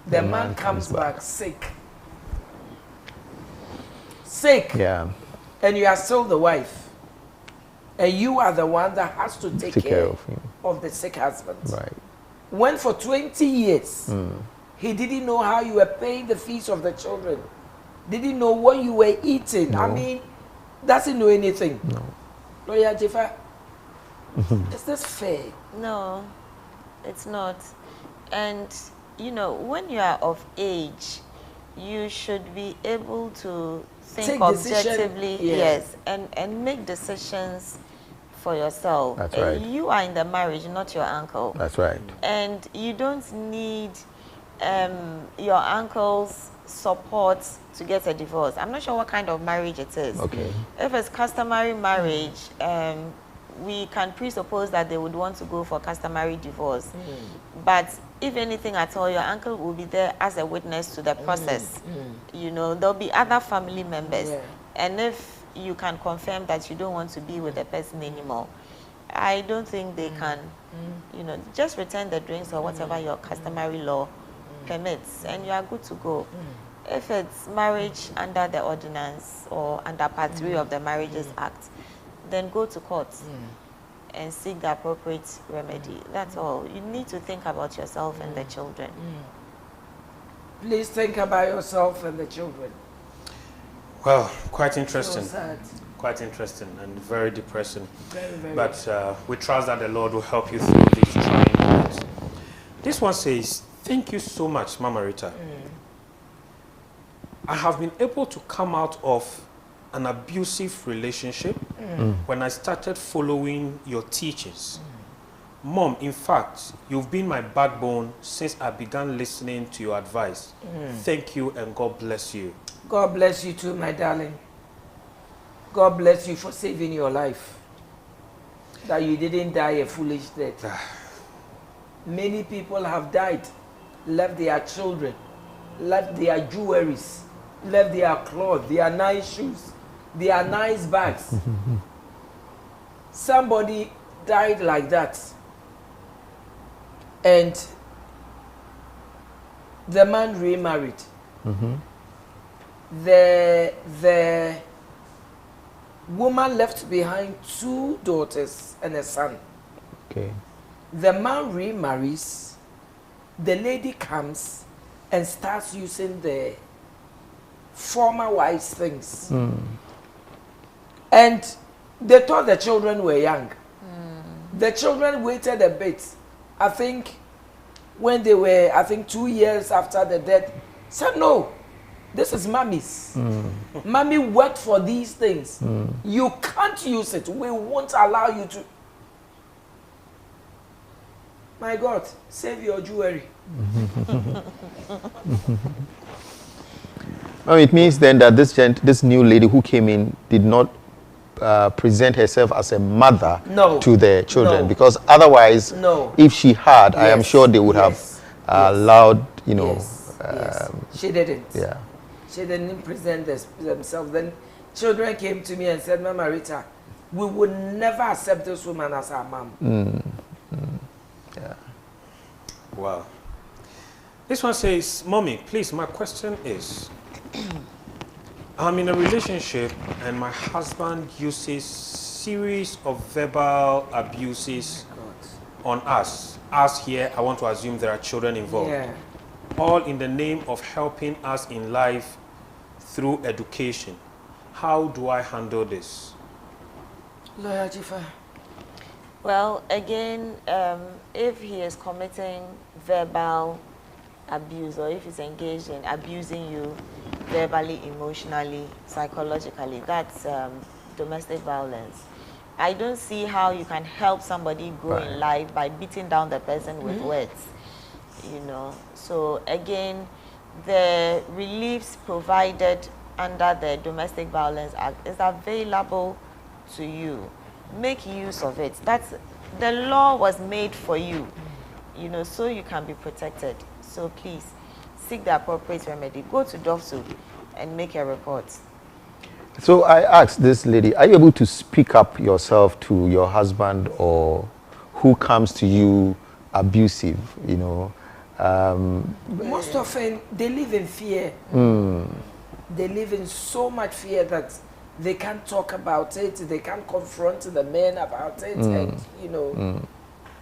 the man comes back sick. Sick. Yeah. And you are still the wife. And you are the one that has to take care of him. Of the sick husband. Right. When for 20 years, he didn't know how you were paying the fees of the children. Didn't know what you were eating. No. I mean, doesn't know anything. No. Lawyer Jeffa, is this fair? No, it's not. And, when you are of age, you should be able to think Take objectively, decision, yes, and make decisions for yourself. That's right. You are in the marriage, not your uncle. That's right. And you don't need your uncle's support to get a divorce. I'm not sure what kind of marriage it is. Okay. If it's customary marriage, we can presuppose that they would want to go for customary divorce. But if anything at all, your uncle will be there as a witness to the process. There'll be other family members. Yeah. And if you can confirm that you don't want to be with the person anymore, I don't think they can, just return the drinks or whatever your customary law permits, and you are good to go. If it's marriage under the ordinance or under Part 3 of the Marriages Act, then go to court and seek the appropriate remedy. That's all. You need to think about yourself and the children. Please think about yourself and the children. Well, quite interesting. So sad. Quite interesting and very depressing. Very, very. But we trust that the Lord will help you through these trying moments. This one says, thank you so much, Mama Rita. I have been able to come out of an abusive relationship when I started following your teachings. Mom, in fact, you've been my backbone since I began listening to your advice. Thank you and God bless you. God bless you too, my darling. God bless you for saving your life. That you didn't die a foolish death. Many people have died, left their children, left their jewelries, left their clothes, their nice shoes, their nice bags. Somebody died like that. And the man remarried. The woman left behind 2 daughters and a son. Okay. The man remarries. The lady comes and starts using the former wife's things. And they thought the children were young. The children waited a bit. I think when they were, 2 years after the death, said, no, this is mommy's. Mommy worked for these things. You can't use it. We won't allow you to. My God, save your jewelry. It means then that this new lady who came in did not present herself as a mother to the children, because otherwise, if she had, I am sure they would have allowed, She didn't. Yeah. She didn't present themselves. Then children came to me and said, Mama Rita, we would never accept this woman as our mom. Yeah. Wow. This one says, Mommy, please, my question is, I'm in a relationship and my husband uses series of verbal abuses on us. As here, I want to assume there are children involved. Yeah. All in the name of helping us in life through education. How do I handle this? Lawyer Jifa. Well, again, if he is committing verbal abuse or if he's engaged in abusing you verbally, emotionally, psychologically, that's domestic violence. I don't see how you can help somebody grow in life by beating down the person with words, you know. So again, the reliefs provided under the Domestic Violence Act is available to you. Make use of it. That's the law was made for you, you know, so you can be protected. So please seek the appropriate remedy. Go to DOFSU and make a report. So I asked this lady, are you able to speak up yourself to your husband or who comes to you abusive, you know? Most often they live in fear. They live in so much fear that they can't talk about it, they can't confront the men about it, and you know,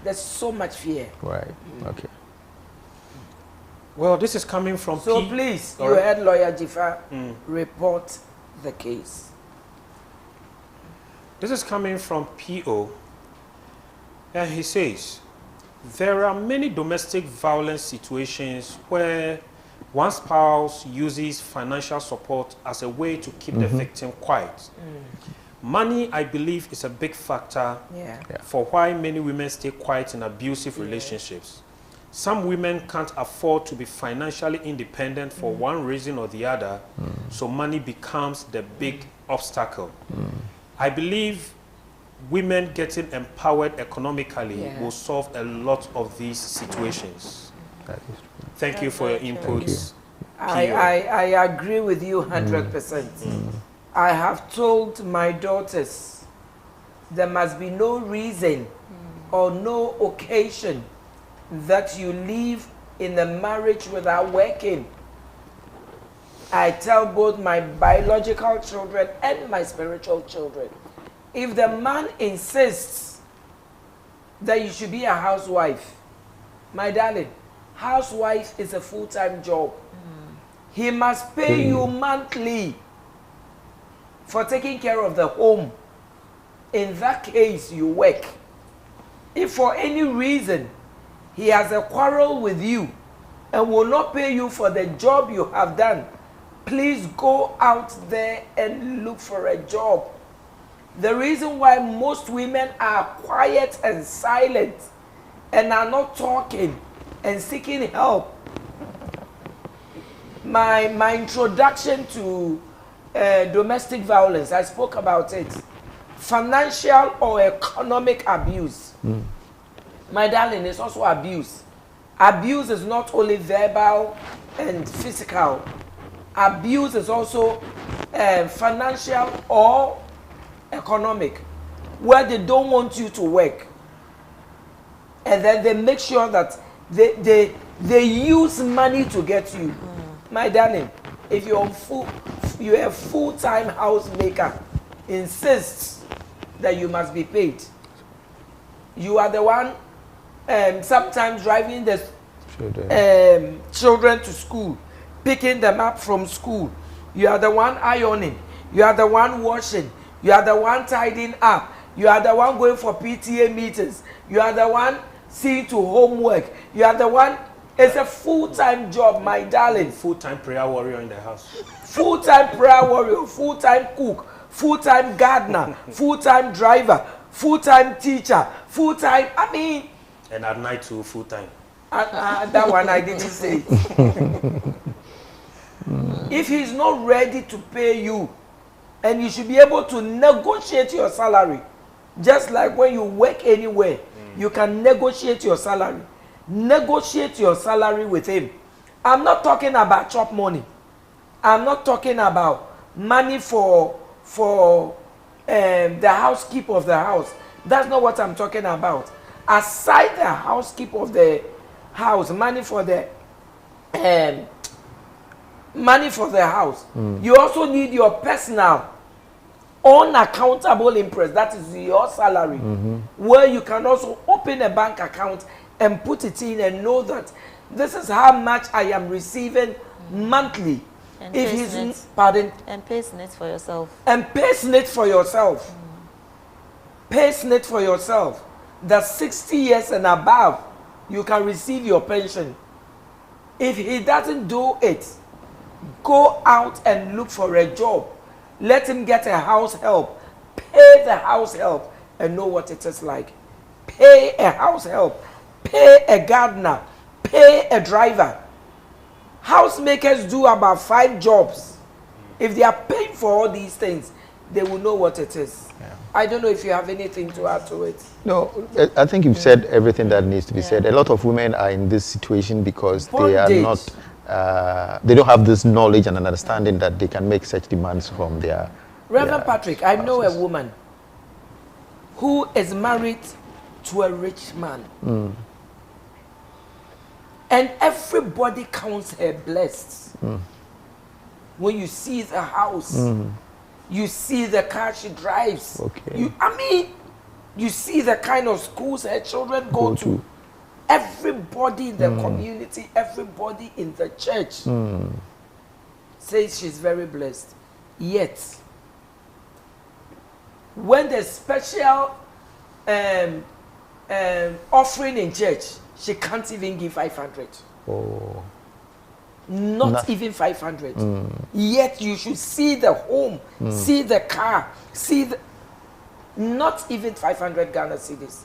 there's so much fear. Right, okay. Well, this is coming from So P. please, Sorry. you heard Lawyer Jifa, report the case. This is coming from P.O. And he says, there are many domestic violence situations where one spouse uses financial support as a way to keep the victim quiet. Money, I believe, is a big factor for why many women stay quiet in abusive relationships. Some women can't afford to be financially independent for one reason or the other, so money becomes the big obstacle. I believe women getting empowered economically will solve a lot of these situations. That is true. Thank you for your inputs. I agree with you 100%. I have told my daughters there must be no reason or no occasion that you live in a marriage without working. I tell both my biological children and my spiritual children, if the man insists that you should be a housewife, my darling, housewife is a full-time job. He must pay you monthly for taking care of the home. In that case, you work. If for any reason he has a quarrel with you and will not pay you for the job you have done, please go out there and look for a job. The reason why most women are quiet and silent and are not talking and seeking help. My introduction to domestic violence, I spoke about it. Financial or economic abuse. My darling, it's also abuse. Abuse is not only verbal and physical. Abuse is also financial or economic, where they don't want you to work. And then they make sure that they use money to get you. My darling, if you're a full-time housemaker, insists that you must be paid. You are the one sometimes driving the children to school, picking them up from school. You are the one ironing. You are the one washing. You are the one tidying up. You are the one going for PTA meetings. You are the one seeing to homework. You are the one. It's a full-time job, my darling. Full-time prayer warrior in the house. Full-time prayer warrior, full-time cook, full-time gardener, full-time driver, full-time teacher, full-time, I mean... And at night too, full-time. That one I didn't say. If he's not ready to pay you, and you should be able to negotiate your salary, just like when you work anywhere, you can negotiate your salary. Negotiate your salary with him. I'm not talking about chop money. I'm not talking about money for the housekeeper of the house. That's not what I'm talking about. Aside the housekeeper of the house, money for the house, you also need your personal unaccountable interest. That is your salary, where you can also open a bank account and put it in and know that this is how much I am receiving monthly. And if pay he's SNIT. pardon, And pay SNIT for yourself. and pay SNIT for yourself. Pay SNIT for yourself. That 60 years and above, you can receive your pension. If he doesn't do it, go out and look for a job. Let him get a house help. Pay the house help and know what it is like. Pay a house help. Pay a gardener. Pay a driver. Housemakers do about 5 jobs. If they are paying for all these things, they will know what it is. Yeah. I don't know if you have anything to add to it. No, I think you've said everything that needs to be said. A lot of women are in this situation because they are not, they don't have this knowledge and an understanding that they can make such demands from their Reverend Patrick, I know a spouses. woman who is married to a rich man. And everybody counts her blessed. When you see the house, you see the car she drives. Okay. You see the kind of schools her children go to. Everybody in the community, everybody in the church says she's very blessed. Yet, when the special offering in church, she can't even give 500. Oh. Not even 500. Yet you should see the home, see the car, see the... Not even 500 Ghana cedis.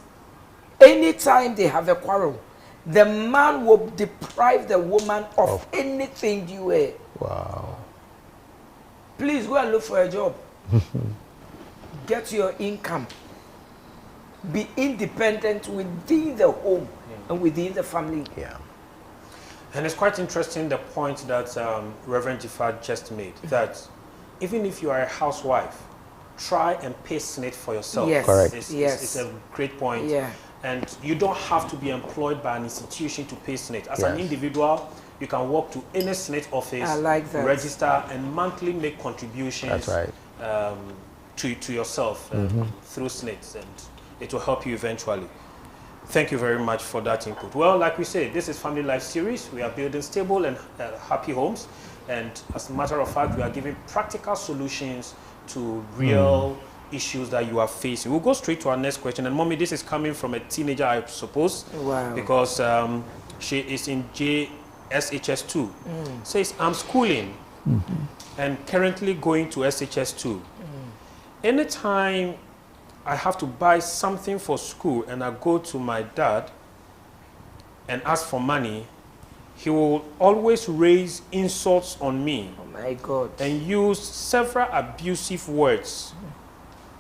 Anytime they have a quarrel, the man will deprive the woman of anything due her. Wow. Please go and look for a job. Get your income. Be independent within the home and within the family. Yeah. And it's quite interesting the point that Reverend Jafar just made, that even if you are a housewife, try and pay SNIT for yourself. Yes. Correct. It's a great point. Yeah. And you don't have to be employed by an institution to pay SNIT. As an individual, you can walk to any SNIT office, I like that. register, and monthly make contributions. That's right. To yourself through SNIT, and it will help you eventually. Thank you very much for that input. Well, like we said, this is Family Life Series. We are building stable and happy homes. And as a matter of fact, we are giving practical solutions to real issues that you are facing. We'll go straight to our next question. And Mommy, this is coming from a teenager, I suppose. Wow. Because she is in SHS2. Says, I'm schooling and currently going to SHS2. Anytime I have to buy something for school and I go to my dad and ask for money, he will always raise insults on me. Oh my God. And use several abusive words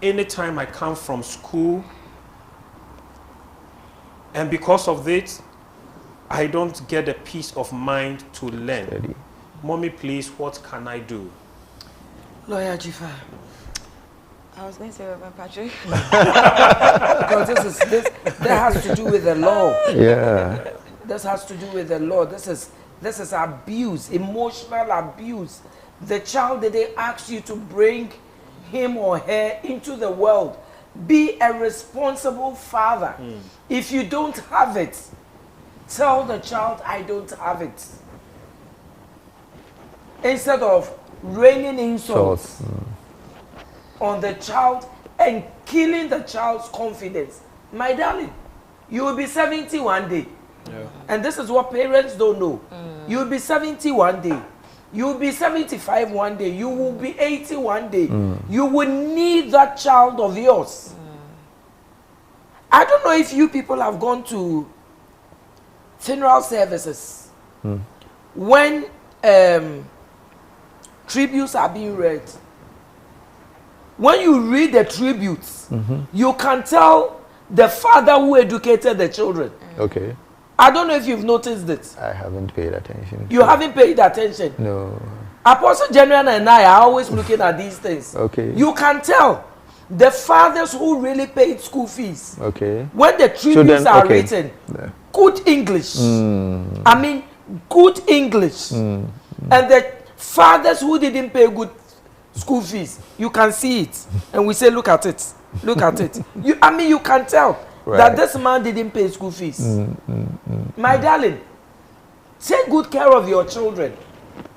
anytime I come from school. And because of this, I don't get a peace of mind to learn. Steady. Mommy, please, what can I do? Lawyer Jifa. I was going to say Reverend Patrick. Because this has to do with the law. Yeah. This has to do with the law. This is abuse, emotional abuse. The child that they ask you to bring him or her into the world. Be a responsible father. If you don't have it, tell the child, I don't have it. Instead of raining insults on the child and killing the child's confidence. My darling, you will be 70 one day. Yeah. And this is what parents don't know. You will be 70 one day. You will be 75 one day. You will be 80 one day. You will need that child of yours. I don't know if you people have gone to funeral services when tributes are being read. When you read the tributes, you can tell the father who educated the children. Okay. I don't know if you've noticed it. I haven't paid attention. You haven't paid attention. No. Apostle General and I are always looking at these things. Okay. You can tell the fathers who really paid school fees. Okay. When the tributes are written, Yeah. good English. I mean, good English. And the fathers who didn't pay good school fees, you can see it. And we say, look at it. Look at it. You can tell that this man didn't pay school fees. My darling, take good care of your children.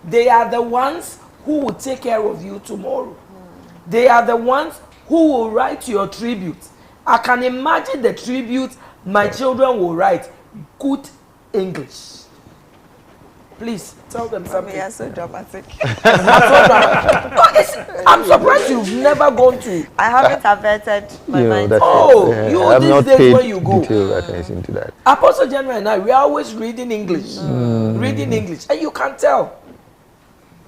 They are the ones who will take care of you tomorrow. They are the ones who will write your tribute. I can imagine the tribute my children will write. Good English. Please tell them something. We are so dramatic. I'm surprised you've never gone to. I haven't averted my mind. You these days when you go. Detailed attention to that. Apostle General and I, we are always reading English. Reading English. And you can tell.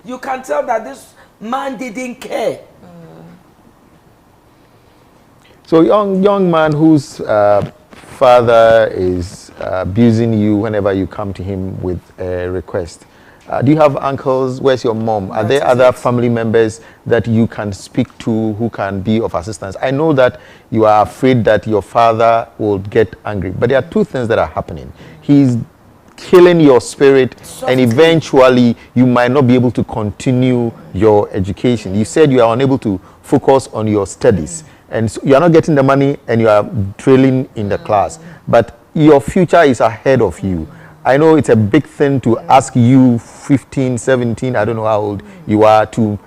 You can tell that this man didn't care. So young man whose father is abusing you whenever you come to him with a request. Do you have uncles? Where's your mom? Are there other family members that you can speak to who can be of assistance? I know that you are afraid that your father will get angry, but there are two things that are happening. He's killing your spirit, and eventually you might not be able to continue your education. You said you are unable to focus on your studies, and so you are not getting the money and you are trailing in the class, but your future is ahead of you. I know it's a big thing to ask you 15, 17, I don't know how old you are, to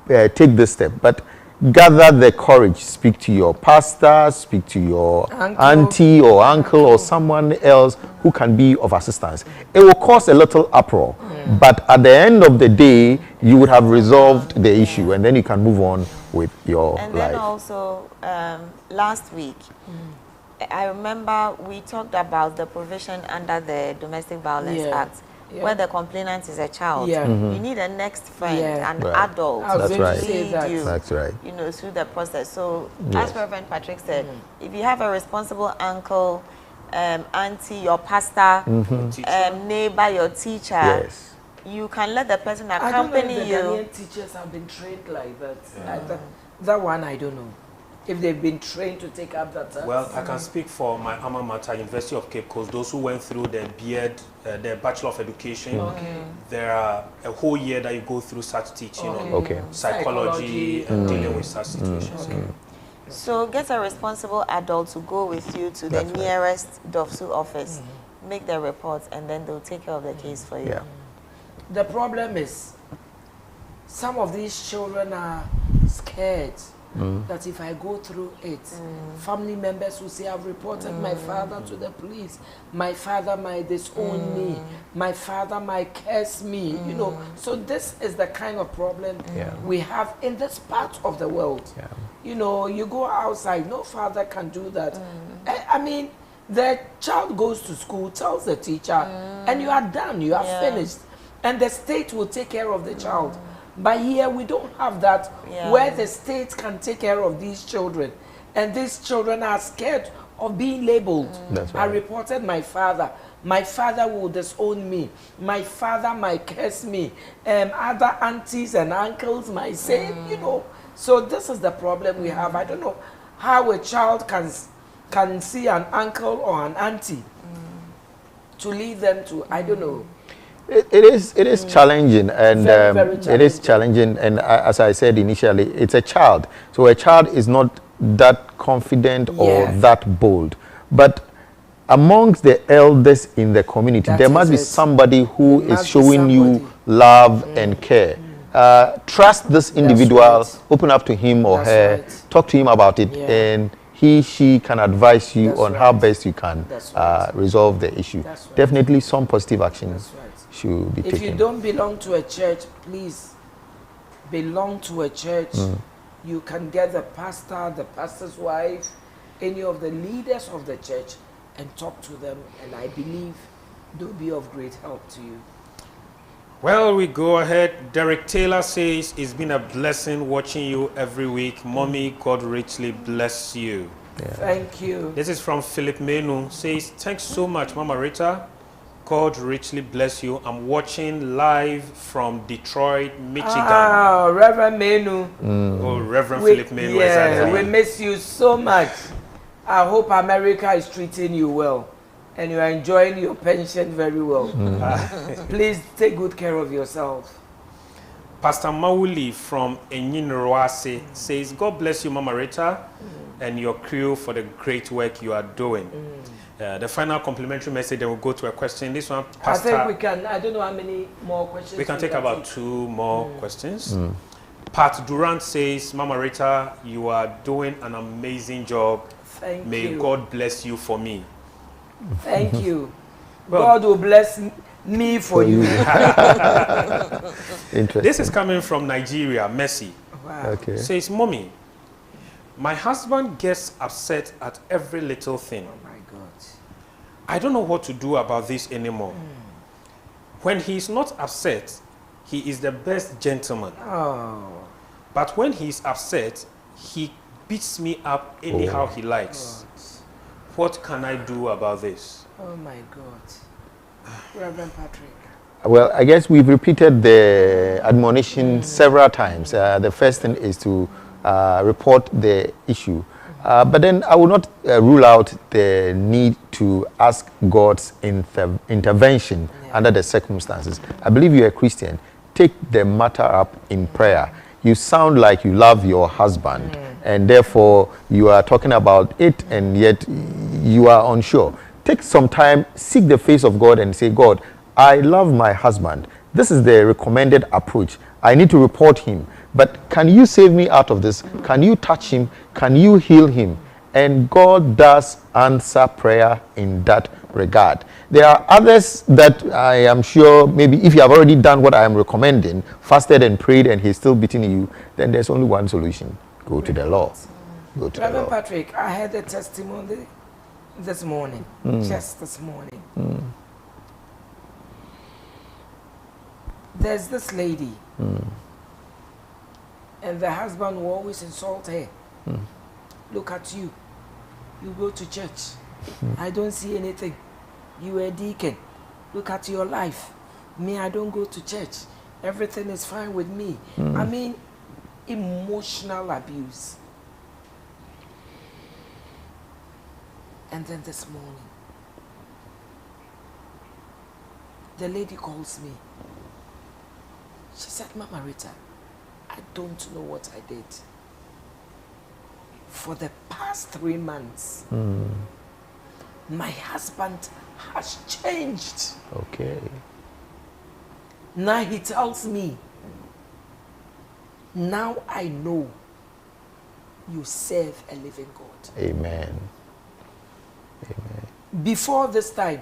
take this step, but gather the courage. Speak to your pastor, speak to your auntie or uncle or someone else who can be of assistance. It will cause a little uproar, but at the end of the day, you would have resolved the issue, and then you can move on with your life. And then also, last week, I remember we talked about the provision under the Domestic Violence Act, where the complainant is a child. You need a next friend, an adult, That's right. to lead you, That's right. you know, through the process. So, as Reverend Patrick said, if you have a responsible uncle, auntie, your pastor, neighbor, your teacher, you can let the person accompany I don't know if the Ghanaian teachers have been trained like that. That one I don't know. If they've been trained to take up that task. Well, I can speak for my alma mater, University of Cape Coast. Those who went through their BEd, their Bachelor of Education, there are a whole year that you go through such teaching on psychology and dealing with such situations. So get a responsible adult to go with you to the nearest DOFSU office, make the report, and then they'll take care of the case for you. The problem is, some of these children are scared that if I go through it, family members will say, I've reported my father to the police. My father might disown me. My father might curse me. You know, so this is the kind of problem we have in this part of the world. You know, you go outside, no father can do that. I mean, the child goes to school, tells the teacher, and you are done, you are finished. And the state will take care of the child. But here we don't have that, where the state can take care of these children. And these children are scared of being labeled. I reported my father. My father will disown me. My father might curse me. Other aunties and uncles might say, you know. So this is the problem we have. I don't know how a child can see an uncle or an auntie to lead them to, I don't know. It is challenging, and very challenging. It is challenging, and as I said initially, it's a child. So a child is not that confident or that bold. But amongst the elders in the community, there must be somebody who is showing you love and care. Trust this individual, open up to him or her, talk to him about it, and she can advise you on how best you can resolve the issue. Definitely some positive actions should be taken. If you don't belong to a church, please belong to a church. You can get the pastor, the pastor's wife, any of the leaders of the church, and talk to them, and I believe they'll be of great help to you. Well, we go ahead. Derek Taylor says, it's been a blessing watching you every week. Mommy, God richly bless you. Thank you. This is from Philip Menu. Says, thanks so much, Mama Rita. God richly bless you. I'm watching live from Detroit, Michigan. Ah, Reverend Menu. Oh, Reverend Philip Menu. Yeah, we miss you so much. I hope America is treating you well and you are enjoying your pension very well. Please take good care of yourself. Pastor Mauli from Enyinroase says, God bless you, Mama Rita, and your crew for the great work you are doing. The final complimentary message, then we'll go to a question. This one, Pastor. I think we can, I don't know how many more questions. We can take about 2 more questions. Pat Durant says, Mama Rita, you are doing an amazing job. Thank May you. God bless you for me. Thank you. Well, God will bless me for you. Interesting. This is coming from Nigeria, Mercy. Wow. Okay. Says, Mommy, my husband gets upset at every little thing. Oh my God. I don't know what to do about this anymore. When he is not upset, he is the best gentleman. Oh. But when he is upset, he beats me up anyhow he likes. God. What can I do about this? Oh my God. Reverend Patrick. Well, I guess we've repeated the admonition several times. The first thing is to report the issue. But then I will not rule out the need to ask God's intervention under the circumstances. I believe you're a Christian. Take the matter up in prayer. You sound like you love your husband, and therefore you are talking about it, and yet you are unsure. Take some time, seek the face of God and say, God, I love my husband. This is the recommended approach. I need to report him. But can you save me out of this? Can you touch him? Can you heal him? And God does answer prayer in that regard. There are others that I am sure maybe if you have already done what I am recommending, fasted and prayed, and he's still beating you, then there's only one solution. Go to the law. Go to the Reverend law. Patrick, I had a testimony this morning, just this morning. There's this lady, and the husband will always insult her. Look at you. You go to church. I don't see anything. You are a deacon. Look at your life. Me, I don't go to church. Everything is fine with me. I mean, emotional abuse. And then this morning, the lady calls me. She said, Mama Rita, I don't know what I did. For the past 3 months, my husband has changed. Okay. Now he tells me, now I know you serve a living God. Amen. Amen. Before this time,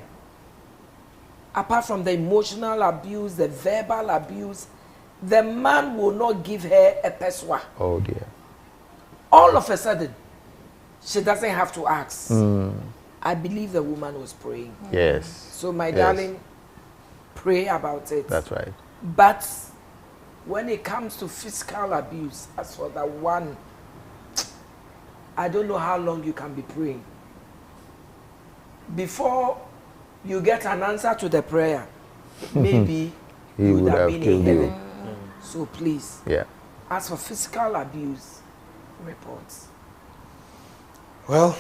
apart from the emotional abuse, the verbal abuse, the man will not give her a peswa. Oh dear. All of a sudden, she doesn't have to ask. I believe the woman was praying. Yes. So my Yes. darling, pray about it. That's right. But when it comes to physical abuse, as for that one, I don't know how long you can be praying. Before you get an answer to the prayer, maybe He you would would have have been in killed you. heaven. So please, Yeah. as for physical abuse, reports. Well,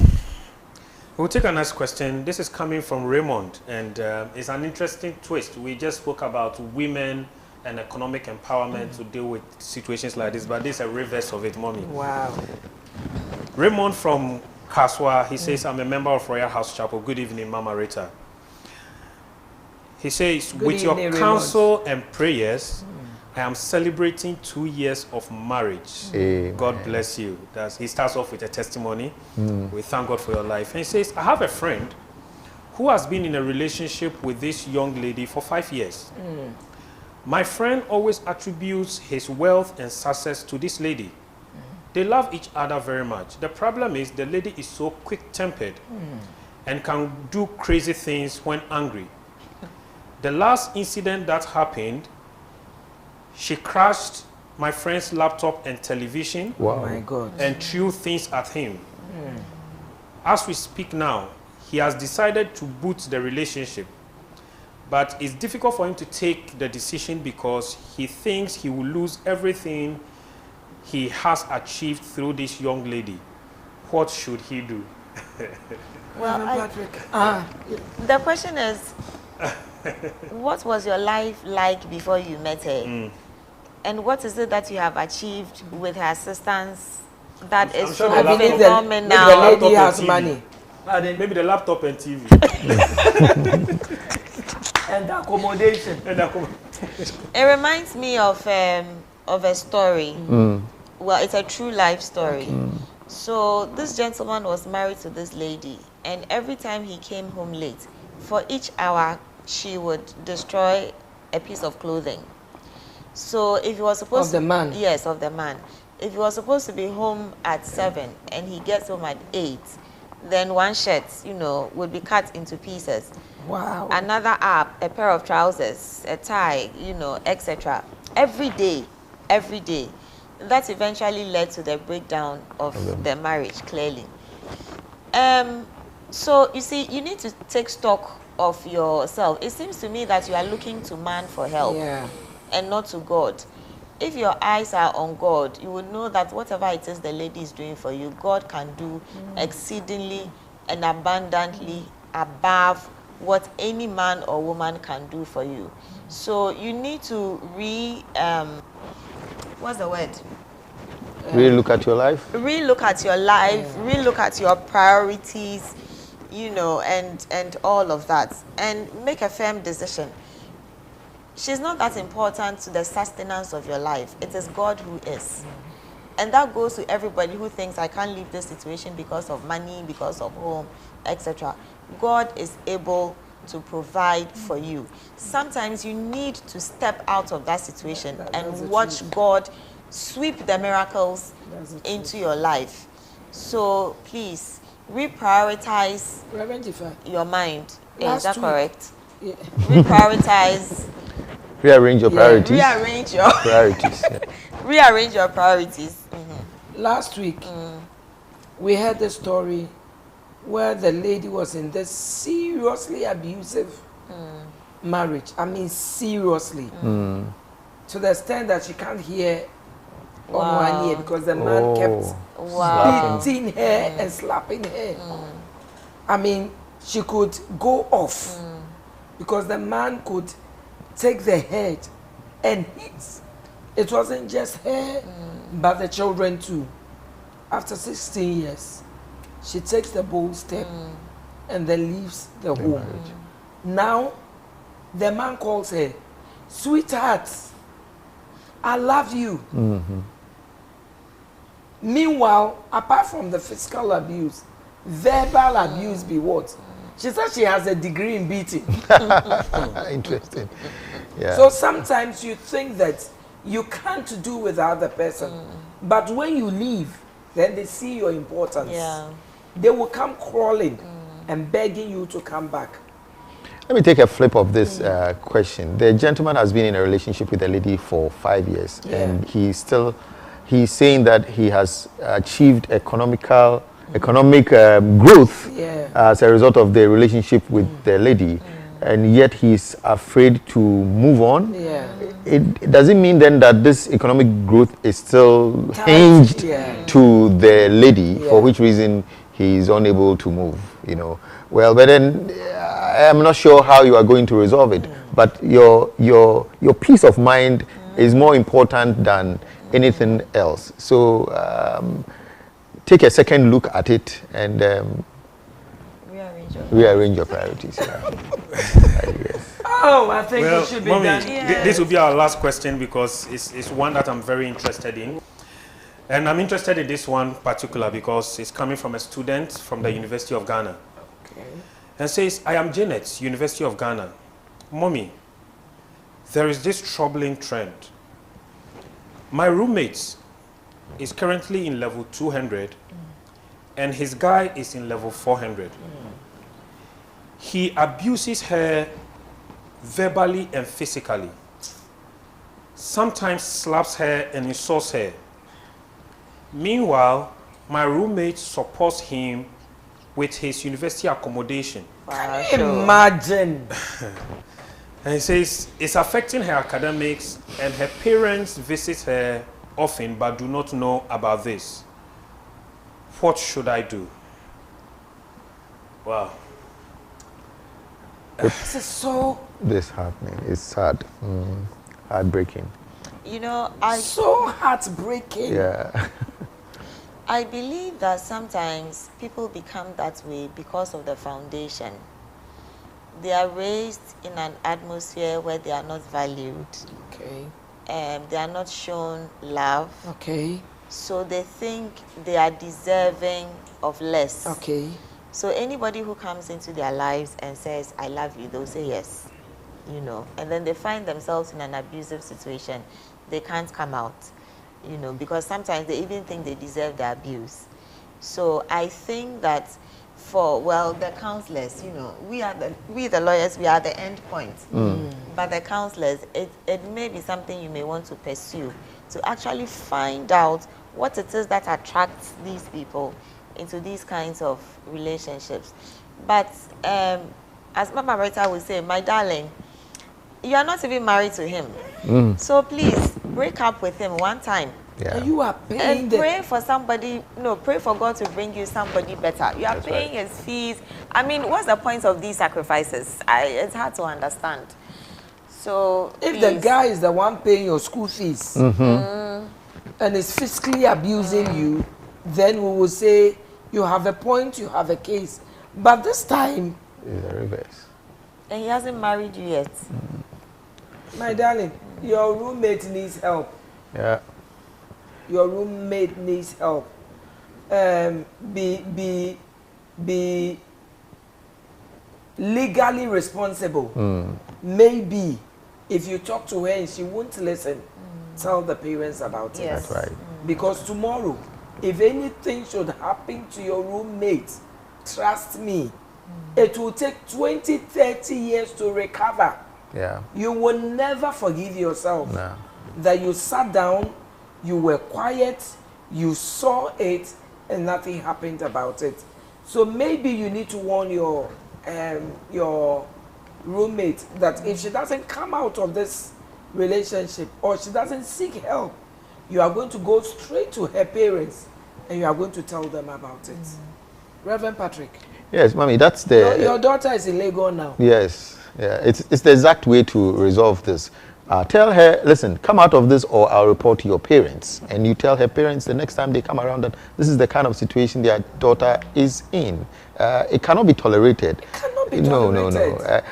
we'll take a next question. This is coming from Raymond, and it's an interesting twist. We just spoke about women and economic empowerment to deal with situations like this, but this is a reverse of it, Mommy. Wow. Raymond from Kaswa, he says, I'm a member of Royal House Chapel. Good evening, Mama Rita. He says, Good with your evening, counsel and prayers, I am celebrating 2 years of marriage. Amen. God bless you. He starts off with a testimony. We thank God for your life. And he says, I have a friend who has been in a relationship with this young lady for 5 years. My friend always attributes his wealth and success to this lady. They love each other very much. The problem is the lady is so quick-tempered and can do crazy things when angry. The last incident that happened, she crashed my friend's laptop and television Oh Wow. my God. and threw things at him. As we speak now, he has decided to boot the relationship. But it's difficult for him to take the decision because he thinks he will lose everything he has achieved through this young lady. What should he do? Well, Patrick. the question is, what was your life like before you met her? And what is it that you have achieved with her assistance that I'm is sure so the laptop- phenomenal? The laptop lady and has TV. money Maybe the laptop and TV. and accommodation. It reminds me of a story. Well, it's a true life story. So this gentleman was married to this lady, and every time he came home late, for each hour, she would destroy a piece of clothing. So if he was supposed Of the man? Yes, of the man. If he was supposed to be home at 7 and he gets home at 8, then one shirt, you know, would be cut into pieces. Wow. Another up, a pair of trousers, a tie, you know, etc. Every day, every day. That eventually led to the breakdown of the marriage, clearly. So, you see, you need to take stock of yourself. It seems to me that you are looking to man for help and not to God. If your eyes are on God, you will know that whatever it is the lady is doing for you, God can do exceedingly and abundantly above what any man or woman can do for you. So you need to what's the word? Really look at your life. Relook at your life, relook at your priorities, you know, and all of that, and make a firm decision. She's not that important to the sustenance of your life. It is God who is. And that goes to everybody who thinks, I can't leave this situation because of money, because of home, etc. God is able to provide for you. Sometimes you need to step out of that situation and watch God sweep the miracles into your life. So please, reprioritize your mind. Is that correct? Yeah. Reprioritize. Rearrange your priorities. Rearrange your priorities. Yeah. Rearrange your priorities. Last week, we heard the story where the lady was in this seriously abusive marriage. I mean, seriously. To the extent that she can't hear on one ear because the man kept beating her and slapping her. I mean, she could go off because the man could take the head and hit. It wasn't just her, but the children too. After 16 years, she takes the bold step and then leaves the home. Now, the man calls her, sweetheart, I love you. Meanwhile, apart from the physical abuse, verbal abuse be what? She said she has a degree in beating. Interesting. Yeah. So sometimes you think that you can't do without the person. But when you leave, then they see your importance. Yeah. They will come crawling and begging you to come back. Let me take a flip of this question. The gentleman has been in a relationship with a lady for 5 years, and he's saying that he has achieved economic growth as a result of the relationship with the lady, and yet he's afraid to move on. It doesn't mean then that this economic growth is still hinged to the lady, for which reason he is unable to move, you know. Well, but then I'm not sure how you are going to resolve it, but your peace of mind is more important than anything else. So take a second look at it and rearrange your priorities. Oh, I think it should be Mommy, done. This will be our last question because it's one that I'm very interested in. And I'm interested in this one particular because it's coming from a student from the University of Ghana. And says, I am Janet, University of Ghana. Mommy, there is this troubling trend. My roommate is currently in level 200 and his guy is in level 400. He abuses her verbally and physically. Sometimes slaps her and insults her. Meanwhile, my roommate supports him with his university accommodation. Imagine. And he says it's affecting her academics and her parents visit her often but do not know about this. What should I do? Wow. This is so... This happening is sad. Heartbreaking. You know, so heartbreaking. Yeah. I believe that sometimes people become that way because of the foundation. They are raised in an atmosphere where they are not valued. Okay. They are not shown love. Okay. So they think they are deserving of less. Okay. So anybody who comes into their lives and says, I love you, they'll say yes, you know. And then they find themselves in an abusive situation. They can't come out, you know, because sometimes they even think they deserve the abuse. So I think that the counselors, you know, we the lawyers, we are the end point. But the counselors, it may be something you may want to pursue to actually find out what it is that attracts these people into these kinds of relationships. But as Mama Rita would say, my darling, you are not even married to him. So please break up with him one time. Yeah. And you are paying And pray for somebody, pray for God to bring you somebody better. You are That's paying right. his fees. I mean, what's the point of these sacrifices? It's hard to understand. So if please. the guy is the one paying your school fees and is fiscally abusing you, then we will say you have a point, you have a case. But this time, It's the reverse. And he hasn't married you yet. my darling, your roommate needs help. Yeah. Your roommate needs help. Be legally responsible. Maybe if you talk to her and she won't listen, tell the parents about it. Yes. That's right. Because tomorrow, if anything should happen to your roommate, trust me, it will take 20, 30 years to recover. Yeah. You will never forgive yourself No. that you sat down, you were quiet, you saw it, and nothing happened about it. So maybe you need to warn your roommate that if she doesn't come out of this relationship or she doesn't seek help, you are going to go straight to her parents and you are going to tell them about it. Reverend Patrick, Yes, mommy, that's the... your daughter is in Lagos now. Yes, yeah, it's the exact way to resolve this. Tell her, listen, come out of this or I'll report to your parents. And you tell her parents the next time they come around that this is the kind of situation their daughter is in. It cannot be tolerated. It cannot be No. tolerated.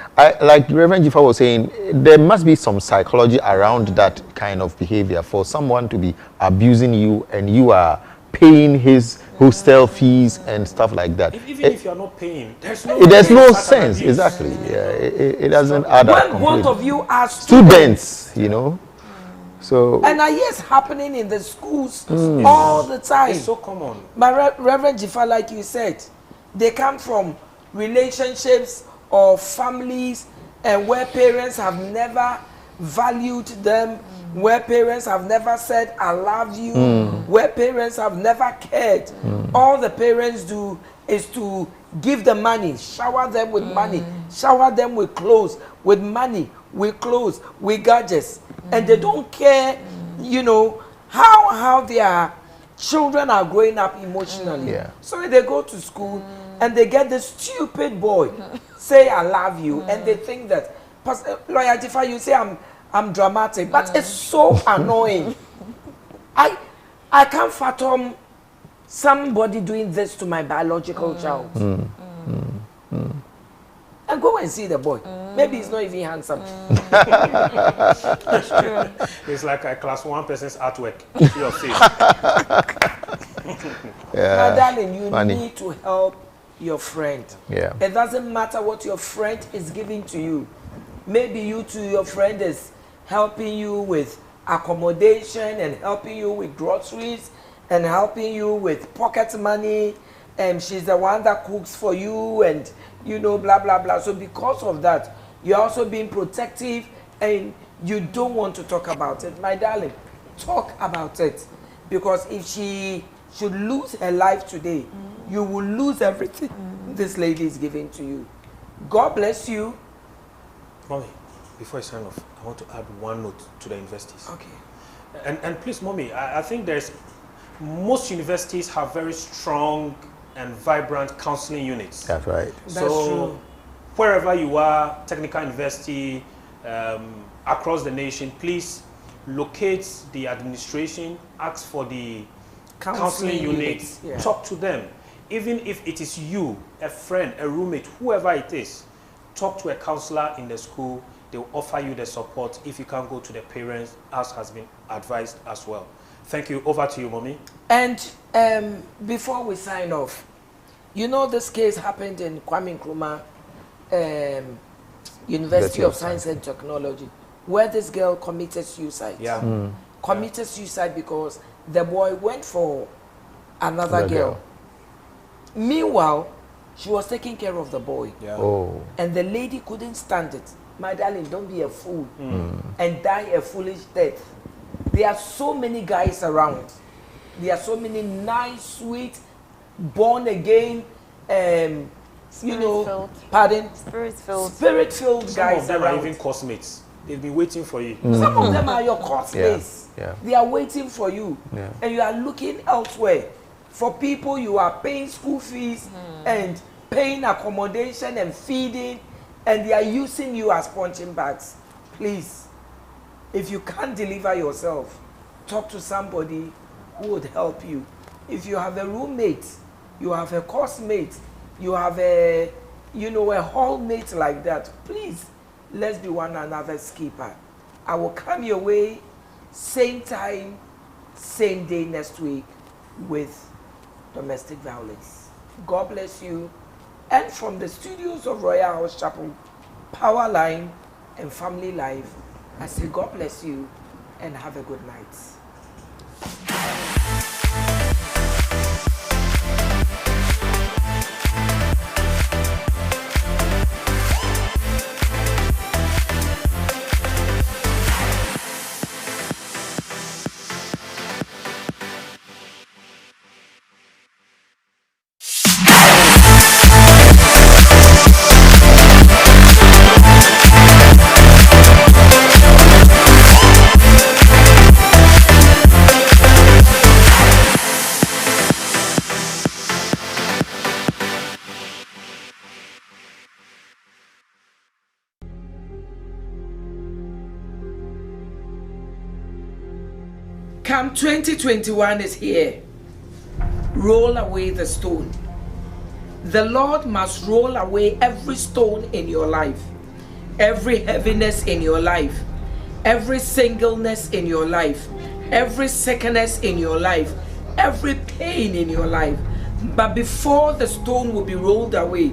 Like Reverend Jifa was saying, there must be some psychology around that kind of behavior for someone to be abusing you and you are paying his hostel fees and stuff like that. Even if you're not paying, there's no sense. Exactly. Yeah, it doesn't add up. When both completely. of you are Students, you know. So and I hear it's happening in the schools all the time. It's so common. But Reverend Jifa, like you said, they come from relationships or families and where parents have never valued them, where parents have never said, I love you, where parents have never cared. All the parents do is to give them money, shower them with money, shower them with clothes, with money, with clothes, with gadgets. And they don't care, you know, how their children are growing up emotionally. Yeah. So they go to school and they get this stupid boy say I love you, and they think that Lawyer Jifa, you say I'm dramatic, but it's so annoying. I can't fathom somebody doing this to my biological child. And go and see the boy. Maybe he's not even handsome. That's true. It's like a class 1 person's artwork. Your face. My darling, you funny. need to help your friend. Yeah. It doesn't matter what your friend is giving to you. Maybe your friend is helping you with accommodation and helping you with groceries and helping you with pocket money, and she's the one that cooks for you and you know blah blah blah. So because of that, you're also being protective and you don't want to talk about it. My darling, talk about it, because if she should lose her life today, you will lose everything this lady is giving to you. God bless you. Mommy, before I sign off, I want to add one note to the universities. Okay. And please, Mommy, I think most universities have very strong and vibrant counseling units. That's right. That's true. Wherever you are, technical university, across the nation, please locate the administration, ask for the counseling units, yeah. talk to them. Even if it is you, a friend, a roommate, whoever it is, talk to a counselor in the school. They will offer you the support if you can't go to the parents, as has been advised as well. Thank you. Over to you, Mommy. And before we sign off, you know this case happened in Kwame Nkrumah University of Science and Technology, where this girl committed suicide. Yeah. Committed suicide because the boy went for another girl. Meanwhile, she was taking care of the boy. Yeah. Oh. And the lady couldn't stand it. My darling, don't be a fool and die a foolish death. There are so many guys around. There are so many nice, sweet, born again, Spirit-filled. pardon? Spirit-filled. Spirit-filled Some guys of them around. are even cosmates. They've been waiting for you. Some of them are your classmates. Yeah. They are waiting for you. Yeah. And you are looking elsewhere. For people, you are paying school fees and paying accommodation and feeding, and they are using you as punching bags. Please, if you can't deliver yourself, talk to somebody who would help you. If you have a roommate, you have a course mate, you have a hall mate like that, please, let's be one another's keeper. I will come your way, same time, same day next week with domestic violence. God bless you. And from the studios of Royal House Chapel, Power Line and Family Life, I say God bless you and have a good night. Come 2021 is here. Roll away the stone. The Lord must roll away every stone in your life, every heaviness in your life, every singleness in your life, every sickness in your life, every pain in your life. But before the stone will be rolled away,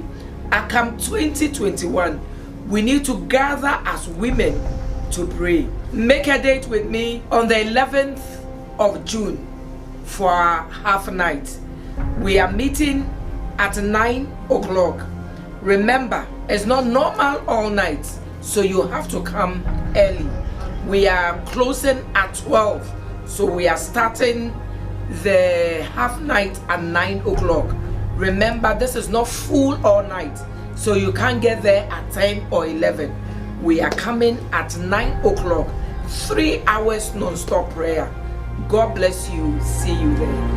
I come 2021, we need to gather as women to pray. Make a date with me on the 11th of June for our half night. We are meeting at 9 o'clock. Remember, it's not normal all night, so you have to come early. We are closing at 12, so we are starting the half night at 9 o'clock. Remember, this is not full all night, so you can't get there at 10 or 11. We are coming at 9 o'clock, 3 hours non-stop prayer. God bless you. See you there.